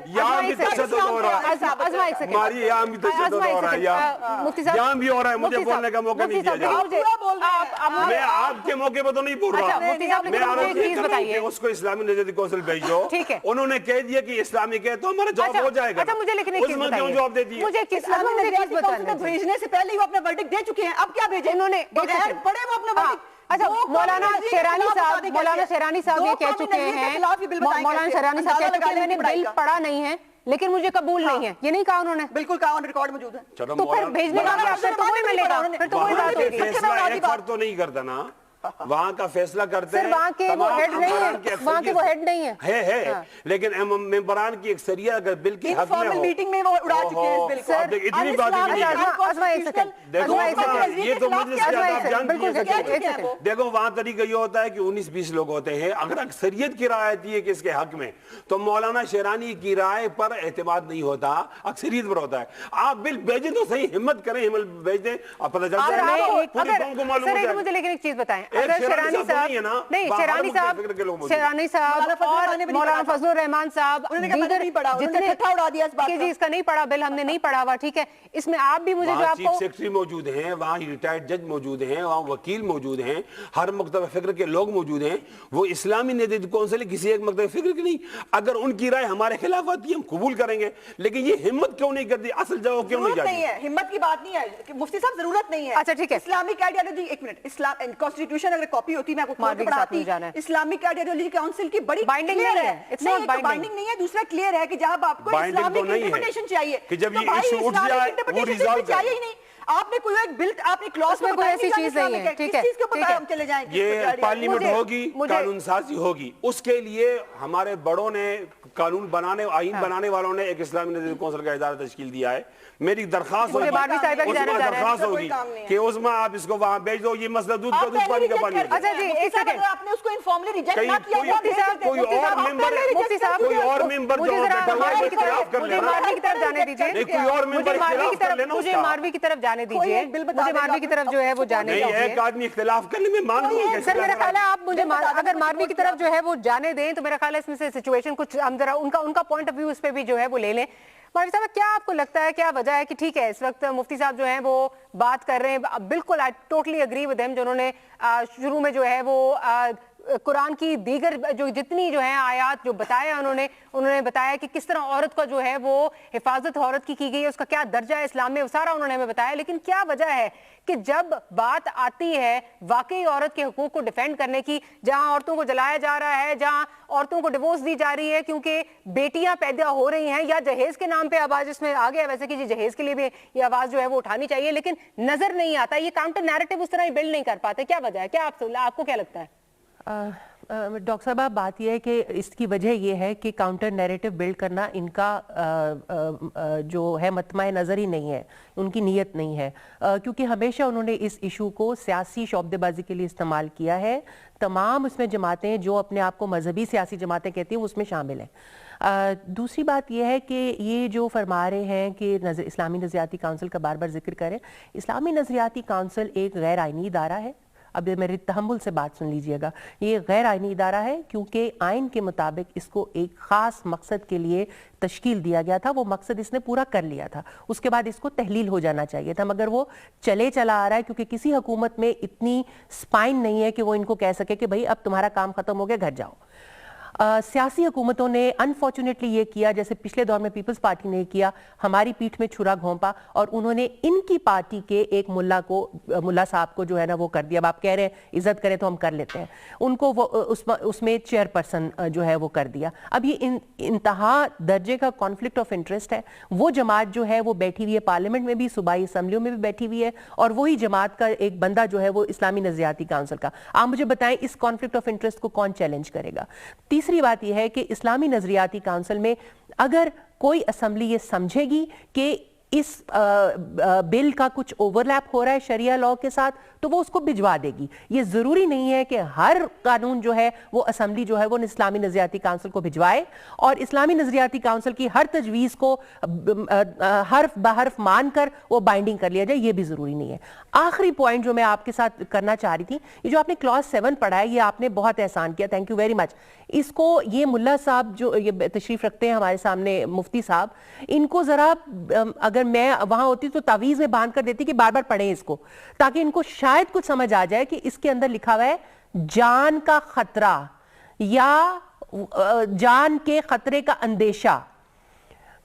S2: यहाँ भी तशद्दुद हो रहा है, हमारी यहाँ भी तशद्दुद हो रहा है, यहाँ भी हो रहा है, मुझे बोलने का मौका नहीं दिया जा रहा। मैं आपके मौके पर तो नहीं बोल रहा, मैं आरोप कर रहा हूं कि उसको इस्लामी नजरियाती कौंसिल भेजो। उन्होंने कह दिया कि इस्लामिक है तो हमारा जवाब हो जाएगा।
S1: अच्छा मुझे लेकिन एक चीज बताइए,
S2: क्यों जवाब दे दिया?
S1: मुझे इस्लामी नजरियाती कौंसिल को
S4: भेजने से पहले ही वो अपना वर्डिक्ट दे चुके हैं, अब क्या भेजे
S1: उन्होंने?
S4: बगैर पढ़े वो अपना वर्डिक्ट।
S1: अच्छा मौलाना शेरानी साहब ये कह चुके हैं, मौलाना शेरानी साहब कह चुके हैं मैंने बिल पढ़ा नहीं है लेकिन मुझे कबूल नहीं है, ये नहीं कहा उन्होंने?
S4: बिल्कुल कहा, ऑन रिकॉर्ड मौजूद है।
S1: तो फिर भेजने का तो वही मिलेगा, फिर तो वही बात होगी।
S2: फैसला एक फर्द तो नहीं करता ना, वहाँ का फैसला करते हैं।
S1: वहाँ के वो हेड नहीं है, वहाँ के वो हेड नहीं
S2: है। लेकिन मेंबरान की अक्सरियत अगर बिल के हक में हो,
S4: मीटिंग में वो उड़ा चुके हैं इस बिल को।
S2: इतनी बात नहीं है। ये तो मजलिस के आप जानती हैं। देखो वहाँ तरीका ये होता है कि 19-20 लोग होते हैं, अगर अक्सरियत की राय आती है कि इसके हक में, तो मौलाना शेरानी की राय पर एतमाद नहीं होता, अक्सरियत पर होता है। आप बिल भेजें तो सही, हिम्मत करें, हिम्मत भेज दें, अब पता चलता है पूरी कौम को मालूम होता है।
S1: मुझे लेकिन एक चीज बताएं, अगर शेरानी साहब नहीं, शेरानी साहब और मौलाना फजलुर रहमान साहब जितने कि जी इसका नहीं पढ़ा बिल, हमने नहीं पढ़ा हुआ, ठीक है, इसमें आप भी मुझे जो आपको
S2: चीफ सेक्रेटरी मौजूद हैं, वहाँ रिटायर्ड जज मौजूद हैं, वहाँ वकील मौजूद हैं, हर मकतब फिक्र के लोग मौजूद हैं, वो इस्लामी नेतृत्व कौंसिल किसी एक मकतब फिक्र की नहीं। अगर उनकी राय हमारे खिलाफ आती है हम कबूल करेंगे, लेकिन ये हिम्मत क्यों नहीं करती? असल जवाब क्यों नहीं जाती?
S4: हिम्मत की बात नहीं है मुफ्ती साहब, जरूरत नहीं है।
S1: अच्छा ठीक है,
S4: इस्लामिक आइडियोलॉजी, एक मिनट, इस्लाम कॉन्स्टिट्यूशन अगर कॉपी होती मैं आपको पढ़ाती, इस्लामिक आइडियोलॉजी काउंसिल की बड़ी
S1: बाइंडिंग नहीं है,
S4: बाइंडिंग नहीं है। दूसरा क्लियर है कि जब आपको इस्लामिक इंटरप्रिटेशन चाहिए
S2: कि जब ये इशू उठ जाए वो रिजॉल्व
S4: चाहिए ही नहीं। आपने कोई एक बिल, आपने क्लॉज में
S1: कोई ऐसी चीज नहीं है, ठीक है,
S4: इसके ऊपर हम चले जाएंगे।
S2: ये पार्लियामेंट होगी, कानून साजी होगी, उसके लिए हमारे बड़ों ने कानून बनाने, आईन बनाने वालों ने एक इस्लामी नेतृत्व कौंसिल का इदारा तश्कील दिया है। मेरी दरखास्त होगी कि उसमें आप इसको वहाँ भेज दो, ये मसला दूध का दूध पानी का पानी।
S1: अच्छा जी एक सेकंड,
S4: आपने उसको इनफॉर्मली रिजेक्ट ना किया,
S2: कोई और मेंबर,
S1: मुफ्ती साहब
S2: कोई और मेंबर जो
S1: मारवी की तरफ जाने दीजिए,
S2: कोई और मेंबर इख्तिलाफ कर लेना,
S1: मुझे मारवी की तरफ जाने दीजिए, मुझे मारवी की तरफ जो है वो जाने दीजिए।
S2: एक आदमी इख्तिलाफ करने में मान लूंगा
S1: सर, मेरा ख्याल है आप मुझे अगर मारवी की तरफ जो है वो जाने दें तो मेरा ख्याल है इसमें से सिचुएशन कुछ हम जरा उनका पॉइंट ऑफ व्यू इस पे भी जो है वो ले लें। मारवी साहब, क्या आपको लगता है, क्या वजह है कि ठीक है इस वक्त मुफ्ती साहब जो हैं वो बात कर रहे हैं, बिल्कुल I totally agree with him, जो उन्होंने शुरू में जो है वो कुरान की दीगर जो जितनी जो है आयात जो बताया उन्होंने बताया कि किस तरह औरत का जो है वो हिफाजत औरत की गई है, उसका क्या दर्जा है इस्लाम में, वो सारा उन्होंने हमें बताया। लेकिन क्या वजह है कि जब बात आती है वाकई औरत के हुकूक को डिफेंड करने की, जहां औरतों को जलाया जा रहा है, जहां औरतों को डिवोर्स दी जा रही है क्योंकि बेटियां पैदा हो रही हैं, या जहेज के नाम पे आवाज इसमें आ गया, वैसे कि जी जहेज के लिए भी ये आवाज जो है वो उठानी चाहिए, लेकिन नजर नहीं आता, ये काउंटर नैरेटिव उस तरह बिल्ड नहीं कर पाते, क्या वजह है, क्या आपको क्या लगता है?
S5: डॉक्टर साहब, बात यह है कि इसकी वजह यह है कि काउंटर नैरेटिव बिल्ड करना इनका जो है मतमाए नज़र ही नहीं है, उनकी नीयत नहीं है, क्योंकि हमेशा उन्होंने इस इशू को सियासी शौबदेबाजी के लिए इस्तेमाल किया है। तमाम उसमें जमातें जो अपने आप को मजहबी सियासी जमातें कहती हैं उसमें शामिल हैं। दूसरी बात यह है कि ये जो फरमा रहे हैं कि इस्लामी नज़रियाती काउंसिल का बार बार जिक्र करें, इस्लामी नज़रियाती काउंसिल एक गैर आइनी इदारा है। अब मेरे तहम्मुल से बात सुन लीजिएगा, ये गैर आइनी इदारा है क्योंकि आइन के मुताबिक इसको एक ख़ास मकसद के लिए तश्कील दिया गया था, वो मकसद इसने पूरा कर लिया था, उसके बाद इसको तहलील हो जाना चाहिए था, मगर वो चला आ रहा है क्योंकि किसी हुकूमत में इतनी स्पाइन नहीं है कि वो इनको कह सके कि भाई अब तुम्हारा काम ख़त्म हो गया, घर जाओ। सियासी हुकूमतों ने अनफॉर्चुनेटली ये किया, जैसे पिछले दौर में पीपल्स पार्टी ने किया, हमारी पीठ में छुरा घोंपा और उन्होंने इनकी पार्टी के एक मुल्ला साहब को जो है ना वो कर दिया। अब आप कह रहे हैं इज्जत करें तो हम कर लेते हैं, उनको वो उसमें चेयरपर्सन जो है वो कर दिया। अब ये इंतहा दर्जे का कॉन्फ्लिक्ट ऑफ इंटरेस्ट है। वो जमात जो है वो बैठी हुई है पार्लियामेंट में भी, सूबाई असम्बलियों में भी बैठी हुई है, और वही जमात का एक बंदा जो है वो इस्लामी नज़रियाती काउंसिल का। आप मुझे बताएं इस कॉन्फ्लिक्ट ऑफ इंटरेस्ट को कौन चैलेंज करेगा? तीसरी बात यह है कि इस्लामी नजरियाती काउंसिल में अगर कोई असेंबली ये समझेगी कि इस बिल का कुछ ओवरलैप हो रहा है शरिया लॉ के साथ, तो वो उसको भिजवा देगी। ये जरूरी नहीं है कि हर कानून जो है वो असेंबली जो है वो इस्लामी नजरियाती काउंसिल को भिजवाए और इस्लामी नजरियाती काउंसिल की हर तजवीज को हर्फ बहर्फ मानकर वो बाइंडिंग कर लिया जाए, ये भी जरूरी नहीं है। आखिरी पॉइंट जो मैं आपके साथ करना चाह रही थी, ये जो आपने क्लॉज 7 पढ़ा है, ये आपने बहुत एहसान किया, थैंक यू वेरी मच। इसको ये मुल्ला साहब जो ये तशरीफ रखते हैं हमारे सामने, मुफ्ती साहब, इनको जरा अगर मैं वहां होती तो तावीज में बांध कर देती कि बार बार पढ़ें इसको, ताकि इनको शायद कुछ समझ आ जाए कि इसके अंदर लिखा हुआ है जान का खतरा या जान के खतरे का अंदेशा,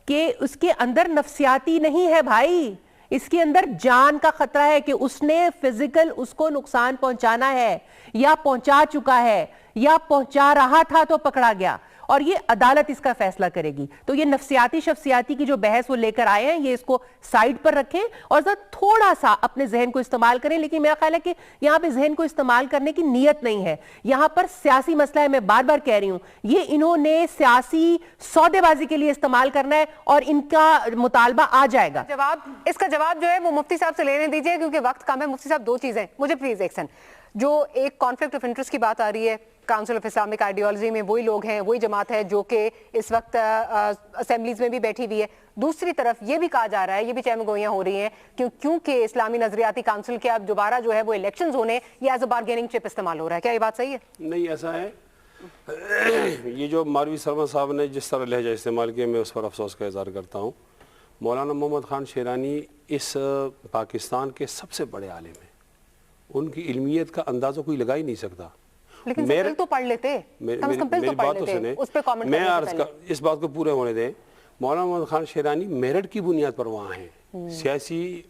S5: कि उसके अंदर नफ्सियाती नहीं है भाई, इसके अंदर जान का खतरा है कि उसने फिजिकल उसको नुकसान पहुंचाना है या पहुंचा चुका है या पहुंचा रहा था तो पकड़ा गया। اور یہ عدالت اس کا فیصلہ کرے گی. تو یہ نفسیاتی شفسیاتی کی جو بحث وہ لے کر آئے ہیں, یہ اس کو سائڈ پر رکھیں اور ذرا تھوڑا سا اپنے ذہن کو استعمال کریں. لیکن میرا خیال ہے کہ یہاں پہ ذہن کو استعمال کرنے کی نیت نہیں ہے, یہاں پر سیاسی مسئلہ ہے. میں بار بار کہہ رہی ہوں, یہ انہوں نے سیاسی سودے بازی کے لیے استعمال کرنا ہے اور ان کا مطالبہ آ جائے گا.
S1: اس کا جواب جو ہے وہ مفتی صاحب سے لینے دیجئے کیونکہ وقت کم ہے. مفتی صاحب دو چیزیں مجھے پلیز ایک سن, جو ایک کانفلکٹ آف انٹرسٹ کی بات آ رہی ہے, کاؤنسل آف اسلامک آئیڈیالوجی میں وہی لوگ ہیں, وہی جماعت ہے جو کہ اس وقت اسمبلیز میں بھی بیٹھی ہوئی ہے. دوسری طرف یہ بھی کہا جا رہا ہے, یہ بھی چہم گوئیاں ہو رہی ہیں کیونکہ اسلامی نظریاتی کاؤنسل کے اب دوبارہ جو ہے وہ الیکشنز ہونے, یہ ایز اے بارگیننگ چپ استعمال ہو رہا ہے. کیا یہ بات صحیح ہے؟
S2: نہیں, ایسا ہے. یہ جو مولوی سرور صاحب نے جس طرح لہجہ استعمال کیا, میں اس پر افسوس کا اظہار کرتا ہوں. مولانا محمد خان شیرانی اس پاکستان کے سب سے بڑے عالم ہیں, ان کی علمیت کا اندازہ کوئی لگا ہی نہیں سکتا.
S1: لیکن بل تو پڑھ لیتے,
S2: میری بات تو سنیں, میں اس بات کو پورے ہونے دیں. مولانا محمد خان شیرانی میرٹ کی بنیاد پر وہاں ہیں, سیاسی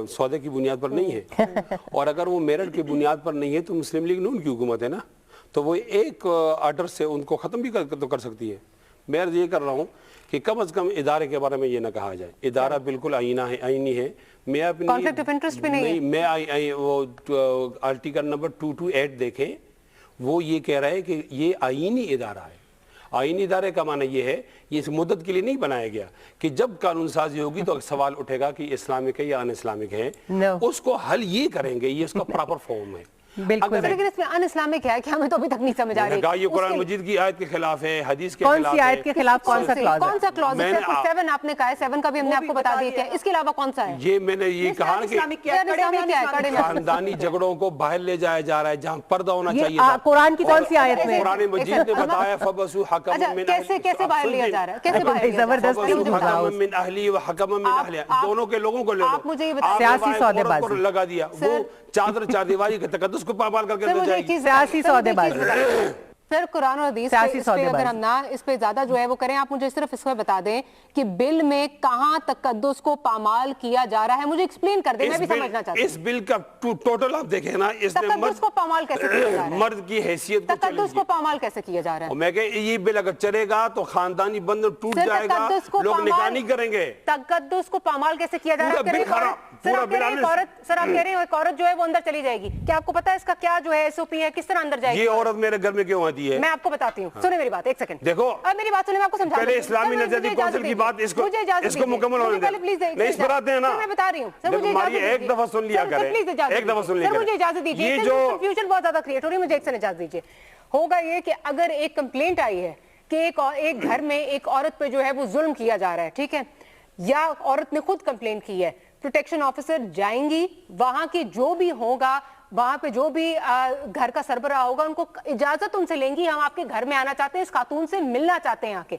S2: سودے کی بنیاد پر نہیں ہے. اور اگر وہ میرٹ کی بنیاد پر نہیں ہے تو مسلم لیگ نون کی حکومت ہے نا, تو وہ ایک آرڈر سے ان کو ختم بھی کر سکتی ہے. میں عرض یہ کر رہا ہوں کہ کم از کم ادارے کے بارے میں یہ نہ کہا جائے. ادارہ بالکل آئینی ہے. میں اپنی
S1: کانفلکٹ آف انٹرسٹ بھی نہیں ہے.
S2: میں وہ آرٹیکل نمبر 228 دیکھیں, وہ یہ کہہ رہا ہے کہ یہ آئینی ادارہ ہے. آئینی ادارے کا معنی یہ ہے, یہ اس مدت کے لیے نہیں بنایا گیا کہ جب قانون سازی ہوگی تو سوال اٹھے گا کہ اسلامک ہے یا ان اسلامک ہے. اس کو حل یہ کریں گے, یہ اس کا پراپر فارم ہے.
S1: بالکل, لیکن اس میں ان اسلامک ہے کہ ہمیں تو ابھی تک نہیں سمجھ آ رہی.
S2: یہ قرآن مجید کی آیت کے خلاف ہے, حدیث کے
S5: کون
S2: خلاف
S5: سی آیت کے خلاف, کون سا
S1: کلاز ہے؟ 7 آپ نے کہا ہے, 7 کا بھی ہم نے آپ کو بتا دیا. اس کے علاوہ کون سا ہے؟
S2: یہ میں نے یہ کہا کہ خاندانی جھگڑوں کو باہر لے جایا جا رہا ہے جہاں پردہ ہونا چاہیے تھا.
S5: قرآن کی کون سی آیت میں؟
S2: قرآن مجید نے بتایا فبسو حکم من
S1: کیسے باہر لیا جا رہا ہے, کیسے باہر
S5: زبردستی
S2: حکم من اہلی و حکم من اہلیہ, دونوں کے لوگوں کو لے لو.
S1: آپ مجھے یہ بتائیں,
S5: سیاسی سودے بازی
S2: لگا دیا, وہ چادر چار دیواری کے تقدس کو پامال کر کے لے جائے گی.
S5: سیاسی سودے بازی.
S1: سر قرآن اور حدیث اگر ہم نہ اس پہ زیادہ جو ہے وہ کریں, آپ مجھے صرف اس کو بتا دیں کہ بل میں کہاں تقدس کو پامال کیا جا رہا ہے, مجھے ایکسپلین کر دیں, میں بھی سمجھنا چاہتی ہوں.
S2: اس بل کا ٹوٹل آپ دیکھیں نا, اس میں
S1: تقدس کو پامال کیسے کیا جا رہا ہے,
S2: مرد کی حیثیت کو
S1: تقدس کو پامال کیسے کیا جا رہا ہے.
S2: میں کہ یہ بل اگر چلے گا تو خاندانی بندھن ٹوٹ جائے گا, لوگ نکاح نہیں کریں گے.
S1: تقدس کو پامال کیسے کیا جا رہا ہے؟ سر آپ کہہ رہے ہیں ایک عورت جو ہے وہ اندر چلی جائے گی, کیا آپ کو پتا ہے اس کا کیا جو ہے ایس او پی ہے, کس طرح اندر جائے گی؟
S2: یہ عورت میرے گھر میں کیوں آتی ہے,
S1: میں آپ کو بتاتی ہوں. سنیں میری بات, ایک سیکنڈ
S2: دیکھو,
S1: میری بات سنیں, میں آپ کو سمجھا.
S2: پہلے اسلامی نظریاتی کونسل کی بات اس کو مکمل ہونے دیں. نہیں, اس پر آتے ہیں نا,
S1: میں بتا رہی ہوں.
S2: ہماری ایک دفعہ سن لیا کریں, ایک دفعہ سن لیا کریں.
S1: مجھے اجازت دیجیے, یہ جو کنفیوژن بہت زیادہ کریٹ ہو رہی ہے, مجھے ایک سیکنڈ اجازت دیجیے. ہوگا یہ کہ اگر ایک کمپلینٹ آئی ہے کہ ایک گھر میں ایک عورت پہ جو ہے وہ ظلم کیا جا رہا ہے, ٹھیک ہے, یا عورت نے خود کمپلینٹ کی ہے, پروٹیکشن آفیسر جائیں گی, وہاں کی جو بھی ہوگا, وہاں پہ جو بھی گھر کا سربراہ ہوگا, ان کو اجازت ان سے لیں گی, ہم آپ کے گھر میں آنا چاہتے ہیں, اس خاتون سے ملنا چاہتے ہیں آ کے.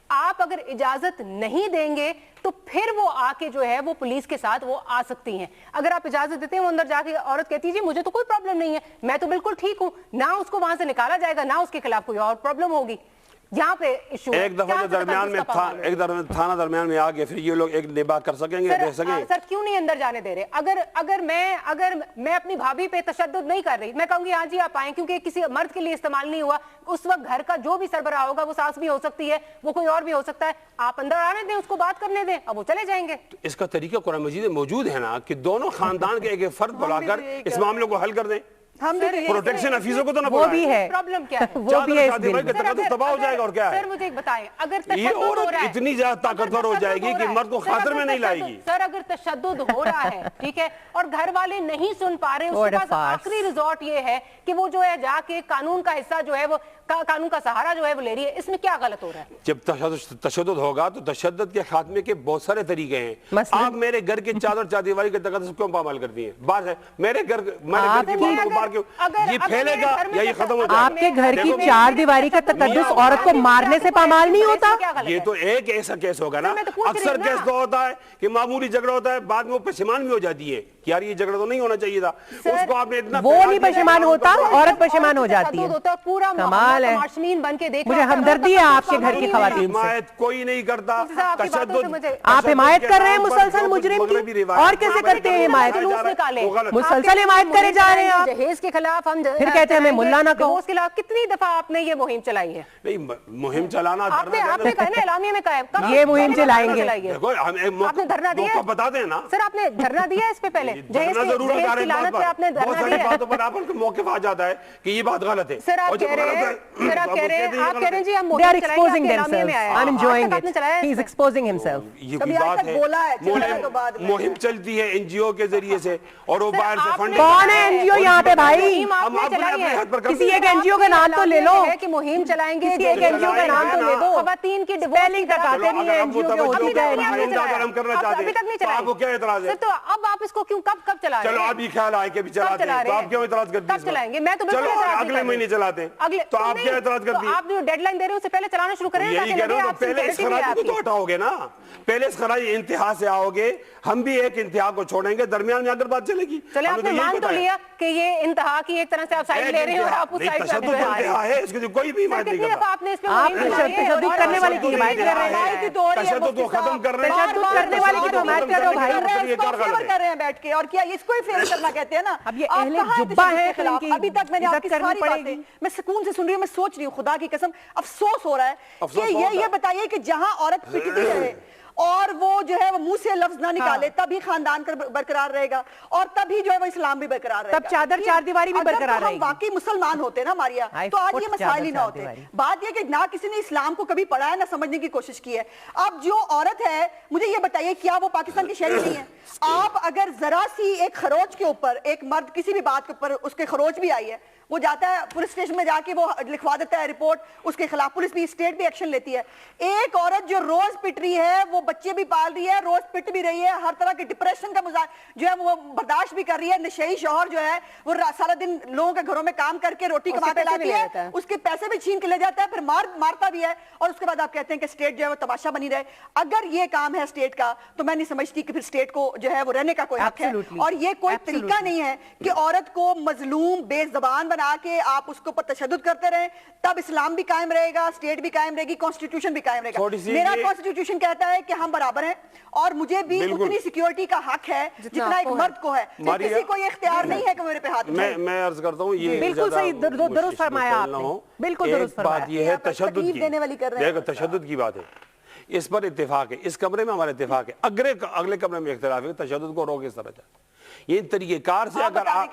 S1: آپ اگر اجازت نہیں دیں گے تو پھر وہ آ کے جو ہے وہ پولیس کے ساتھ وہ آ سکتی ہیں. اگر آپ اجازت دیتے ہیں, وہ اندر جا کے عورت کہتی ہے جی مجھے تو کوئی پرابلم نہیں ہے, میں تو بالکل ٹھیک ہوں, نہ اس کو وہاں سے نکالا جائے گا, نہ اس کے خلاف کوئی اور پرابلم ہوگی. یہاں پہ ایشو
S2: ایک دفعہ درمیان میں تھانہ درمیان میں آگے, پھر یہ لوگ ایک نباہ کر سکیں گے, دے سکیں.
S1: سر کیوں نہیں اندر جانے دے رہے؟ اگر میں اپنی بھابھی پہ تشدد نہیں کر رہی, میں کہوں گی ہاں جی آپ آئیں, کیونکہ کسی مرد کے لیے استعمال نہیں ہوا, اس وقت گھر کا جو بھی سربراہ ہوگا, وہ ساس بھی ہو سکتی ہے, وہ کوئی اور بھی ہو سکتا ہے, آپ اندر آنے دیں, اس کو بات کرنے دیں, اب وہ چلے جائیں گے.
S2: اس کا طریقہ قرآن مجید میں موجود ہے نا, کہ دونوں خاندان کے ایک فرد بلا کر اس معاملے کو حل کر دیں. پروٹیکشن افیسر کو تو نہ
S5: وہ بھی ہے,
S1: پرابلم کیا ہے,
S5: وہ بھی ہے.
S2: تباہ ہو جائے گا. اور کیا ہے
S1: سر مجھے ایک بتائیں, اگر
S2: یہ عورت اتنی زیادہ طاقتور ہو جائے گی کہ مرد کو خاطر میں نہیں لائے گی.
S1: سر اگر تشدد ہو رہا ہے, ٹھیک ہے, اور گھر والے نہیں سن پا رہے, اس کے پاس آخری ریزورٹ یہ ہے کہ وہ جو ہے جا کے قانون کا حصہ جو ہے وہ قانون کا سہارا جو ہے وہ لے رہی ہے. اس میں کیا غلط ہو رہا ہے؟
S2: جب تشدد ہوگا تو تشدد کے خاتمے کے بہت سارے طریقے ہیں. آپ میرے گھر کی چادر چار دیواری کے تقدس کیوں پامال کرتی ہیں؟ بات ہے میرے گھر کی بات کو بار کیوں, یہ پھیلے گا یا یہ ختم ہو جائے گا؟
S5: آپ کے گھر کی چار دیواری کا تقدس عورت کو مارنے سے پامال نہیں ہوتا.
S2: یہ تو ایک ایسا کیس ہوگا نا, اکثر کیس تو ہوتا ہے کہ معمولی جھگڑا ہوتا ہے, بعد میں وہ پشیمان بھی ہو جاتی ہے کہ یار یہ جھگڑا تو نہیں ہونا چاہیے تھا, اس کو آپ نے اتنا,
S5: وہ نہیں پشیمان ہوتا, عورت پشیمان ہو جاتی ہے.
S1: پورا
S5: کمال कमाल है।
S1: तमाशबीन बन के देख
S5: मुझे हमदर्दी है आपके घर की खवातीन से।
S2: हिमायत कोई नहीं करता,
S5: आप हिमायत कर रहे हैं मुसलसल मुजरिम की, और कैसे करते हैं हिमायत? मुसलसल हिमायत करे जा रहे हैं आप,
S1: जहेज के खिलाफ हम
S5: फिर कहते हैं मैं मुल्ला ना कहूं।
S1: उसके खिलाफ कितनी दफा आपने ये मुहिम चलाई है?
S2: नहीं, मुहिम चलाना
S1: आपने कहा ना एलामिया में कहा है
S5: ये मुहिम चलाएंगे।
S1: आपने धरना दिया,
S2: बता दें ना
S1: सर आपने धरना दिया इस पे पहले, जहेज की लानत पे आपने धरना दिया।
S2: बातों पर आपको मौक़िफ़ आ जाता है कि ये बात गलत है।
S1: सर आप कह रहे हैं जी हम
S5: They are exposing themselves. I'm enjoying it. He is exposing himself.
S2: ये कोई बात है, मुहिम चलती है एनजीओ के जरिए से और वो बाहर से फंड।
S5: कौन है एनजीओ यहाँ पे भाई?
S1: आपने चलाई है,
S5: किसी एक एनजीओ का नाम तो ले लो
S1: कि मुहिम चलाएंगे,
S5: एक एनजीओ का नाम तो ले दो।
S1: खवातीन की
S5: स्पेलिंग तक आते नहीं है एनजीओ के होती है।
S2: हम करना चाहते
S1: अभी तक नहीं
S2: हैं, आपको क्या एतराज है?
S1: तो अब आप इसको क्यों कब चला रहे हैं?
S2: चलो आप ये ख्याल आए कि भी चलाते हैं, तो आप क्यों एतराज करते हैं?
S1: कब चलाएंगे? मैं तो बिल्कुल
S2: चलो
S1: एतराज नहीं
S2: अगले
S1: कर रही।
S2: महीने चलाते हैं,
S1: अगले
S2: तो आप क्या एतराज करती हैं?
S1: आप जो डेडलाइन दे रहे हो उससे पहले चलाना शुरू करें।
S2: यही कह रहे हो, तो पहले इस खराजी को तो हटाओगे ना, पहले इस खराजी इंतहा से आओगे, हम भी एक इंतहा को छोड़ेंगे, दरमियान में अगर बात चलेगी।
S1: चले आपने मान तो लिया कि ये इंतहा की एक तरह से आप साइड ले रहे हो और आप उस साइड पे
S2: तशद्दुद इंतहा है, इसकी कोई भी हिमायत नहीं करता।
S1: आपने इस पे
S5: आप तशद्दुद करने वाले की हिमायत कर रहे हैं,
S2: तशद्दुद को खत्म कर रहे हैं,
S5: तशद्दुद करने वाले की तो हिमायत कर रहे हो भाई।
S4: कर रहे हैं बैठ के, और क्या इसको ही फेल करना कहते हैं ना?
S5: अब ये अहले जुब्बा है, इनकी
S4: अभी तक मैंने
S5: इज्जत
S4: आपकी
S5: करनी
S4: सारी
S5: पड़ेगी।
S4: बातें मैं सुकून से सुन रही हूँ, मैं सोच रही हूँ, खुदा की कसम अफसोस हो रहा है कि ये बताइए कि जहां औरत पिटती रहे और वो जो है वो मुंह से लफ्ज ना निकाले, तभी खानदान बरकरार रहेगा और तभी जो है वो इस्लाम भी बरकरार रहेगा।
S5: तब चादर चारदीवारी भी बरकरार रहेगी।
S4: हम वाकई मुसलमान होते ना मारिया, तो आज ये मसाइल ही ना होते। बात ये कि ना किसी ने इस्लाम को कभी पढ़ा है ना समझने की कोशिश की है। अब जो औरत है, मुझे ये बताइए क्या वो पाकिस्तान की शहरी नहीं है? आप अगर जरा सी एक खरोच के ऊपर, एक मर्द किसी भी बात के ऊपर उसके खरोच भी आई है, वो जाता है पुलिस स्टेशन में जाके वो लिखवा देता है रिपोर्ट, उसके खिलाफ पुलिस भी स्टेट भी एक्शन लेती है। एक औरत जो रोज पिट रही है, वो बच्चे भी पाल रही है, रोज पिट भी रही है, हर तरह के डिप्रेशन का जो है वो बर्दाश्त भी कर रही है। नशेई शौहर जो है वो सारा दिन लोगों के घरों में काम करके रोटी कमा के लाती है, उसके पैसे भी छीन के ले जाता है, फिर मारता भी है, और उसके बाद आप कहते हैं कि स्टेट जो है वो तमाशा बनी रहे। अगर ये काम है स्टेट का, तो मैं नहीं समझती कि फिर स्टेट को जो है वो रहने का कोई हक है। और ये कोई तरीका नहीं है कि औरत को मजलूम बेज़बान बना के आप उसके ऊपर तशद्दुद करते रहें, तब इस्लाम भी कायम रहेगा, स्टेट भी कायम रहेगी, कॉन्स्टिट्यूशन भी कायम रहेगा। मेरा कॉन्स्टिट्यूशन कहता है कि हम बराबर हैं और मुझे भी उतनी सिक्योरिटी का हक है जितना एक मर्द को है। किसी को ये इख्तियार नहीं है कि मेरे पे हाथ उठाए।
S2: मैं अर्ज करता हूँ, ये
S5: बिल्कुल सही दुरुस्त फरमाया आपने, बिल्कुल दुरुस्त फरमाया।
S2: बात ये है तशद्दुद की,
S4: देने वाली कर रहे हैं,
S2: तशद्दुद की बात है, इस पर इत्तेफाक है, इस कमरे में हमारे इत्तेफाक है, अगले कमरे में इख्तिलाफ है। तशद्दुद को रोक इस तरह से, ये तरीकेकार से अगर आप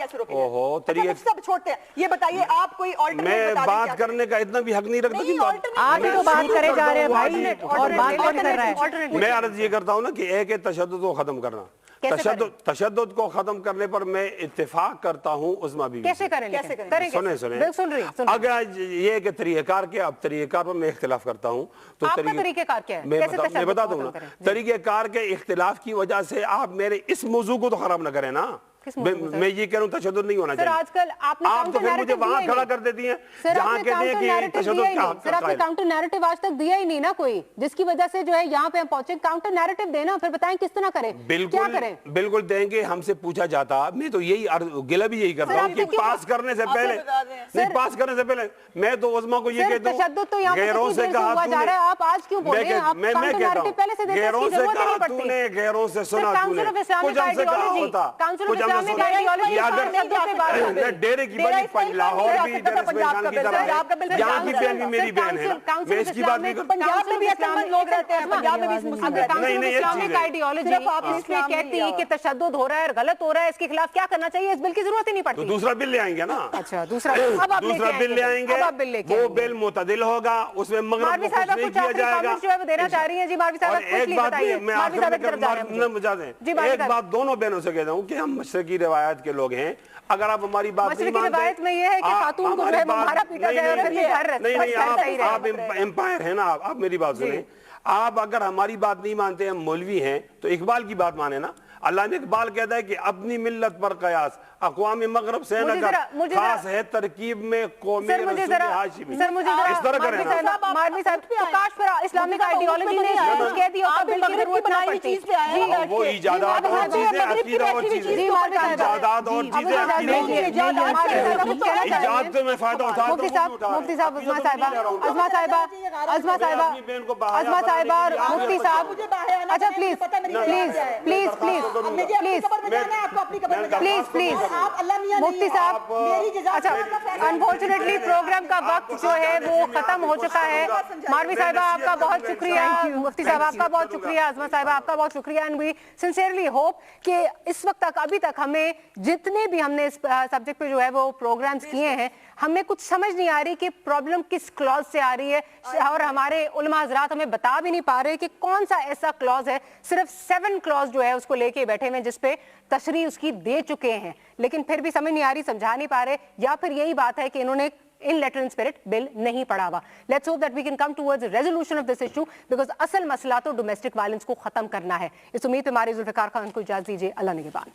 S2: तरीके
S4: सब छोड़ते हैं, ये बताइए आप कोई
S2: मैं बात करने का इतना भी हक नहीं रखता कि
S5: आप तो बात करे जा रहे हैं भाई, और बात कौन कर रहा है?
S2: मैं अर्ज ये करता हूँ ना कि एक है तशद्दुद को खत्म करना। तशद्दुद को खत्म करने पर मैं इत्तेफाक करता हूँ उस्मा बीवी।
S1: कैसे करें?
S2: सुने अगर ये कि तरीकेकार के, अब तरीकेकार पर मैं इख्तिलाफ करता हूूँ, तो
S1: तरीकेकार क्या है?
S2: मैं बता दूँ ना, तरीकेकार के इख्तिलाफ की वजह से आप मेरे इस मौजू को तो खराब ना करें ना। मैं ये कह रहा हूँ तशद्दुद नहीं होना चाहिए।
S1: आजकल आपने
S2: आप तो फिर मुझे वहां खड़ा कर देती हैं जहां कहते हैं कि तशद्दुद क्या।
S1: सर आपने काउंटर नैरेटिव आज तक दिया ही नहीं ना कोई, जिसकी वजह से जो है यहाँ पे हम पहुंचे। काउंटर नैरेटिव देना, फिर बताएं किस तरह करें, क्या करें।
S2: बिल्कुल देंगे, हमसे पूछा जाता। मैं तो यही गिला भी यही करता हूँ कि पास करने से पहले नहीं, पास करने से पहले मैं तो उस्मा को ये कहता हूँ,
S1: तशद्दुद तो यहाँ
S2: गैरों से कहा
S1: जा रहा है, आप आज क्यों बोल रहे हैं? आप
S2: मैं कहता हूँ गैरों से कहा तूने, गैरों से सुना तूने, कुछ हमसे कहा होता, कुछ हमसे सुना। डेरे की बनी लाहौर भी खान की तरह है, यहाँ की बहन भी मेरी बहन है ना, मैं इसकी बात नहीं करता।
S4: पंजाब में भी अक्लमंद लोग रहते हैं, पंजाब में भी मुस्लिम रहते हैं।
S2: नहीं,
S1: इस्लामिक आइडियोलॉजी इसमें कहती है कि तशद्दुद हो रहा है, गलत हो रहा है, इसके खिलाफ क्या करना चाहिए, इस बिल की जरूरत ही नहीं पड़ती।
S2: तो दूसरा बिल ले आएंगे ना।
S1: अच्छा, दूसरा
S2: बिल ले आएंगे, वो बिल मुतदिल होगा, उसमें मगरब को कुछ नहीं किया जाएगा।
S1: जो है वो देना चाह रही हैं जी मारवी साहब।
S2: एक बात मैं आखिर में बता दें, एक बात दोनों बहनों से कहता हूँ कि हम मशरकी रिवायत के लोग हैं। अगर आप हमारी बात नहीं मानते,
S1: रिवायत में ये है कि खातून को मारा पीटा जाए और फिर घर रहे।
S2: नहीं, आप एम्पायर हैं ना, आप मेरी बात सुने। आप अगर हमारी बात नहीं मानते, हम मौलवी हैं, तो इकबाल की बात माने ना। अल्लाह ने इकबाल कहता है कि अपनी मिल्लत पर कयास अक़वाम मगरब से न कर, खास है तरकीब में कौम
S1: सर मुझे जरा
S2: इस तरह करें ना।
S1: मारवी साहब तो काश फिर इस्लामिक आइडियोलॉजी ने कह दिया होता बिल की जरूरत ना पड़ती।
S2: वो इजादात और चीजें, अकीदा और चीजें, इजादात और चीजें, इजाद में फायदा उठा
S1: मुफ्ती साहब अज़मा साहिबा और मुफ्ती साहब, अच्छा प्लीज मुफ्ती साहब, अच्छा अनफॉर्चुनेटली प्रोग्राम का वक्त जो है वो खत्म हो चुका है। मारवी साहिबा आपका बहुत शुक्रिया, मुफ्ती साहब आपका बहुत शुक्रिया, अज़मा साहिबा आपका बहुत शुक्रिया, एंड वी सिंसियरली होप कि इस वक्त तक अभी तक हमें जितने भी हमने इस सब्जेक्ट पे जो है वो प्रोग्राम्स किए हैं, हमें कुछ समझ नहीं आ रही कि प्रॉब्लम किस क्लॉज से आ रही है, और हमारे उलमा हजरात हमें बता भी नहीं पा रहे कि कौन सा ऐसा क्लॉज है। सिर्फ 7 क्लॉज जो है उसको लेके बैठे हुए जिस पे तशरीह उसकी दे चुके हैं, लेकिन फिर भी समझ नहीं आ रही, समझा नहीं पा रहे, या फिर यही बात है कि इन्होंने in letter and spirit bill नहीं पढ़ा हुआ। Let's hope that we can come towards resolution of this issue, because असल मसला तो डोमेस्टिक वायलेंस को खत्म करना है। इस उम्मीद पे हमारे जुल्फिकार खान को इजाजत दीजिए। अल्लाह निगहबान।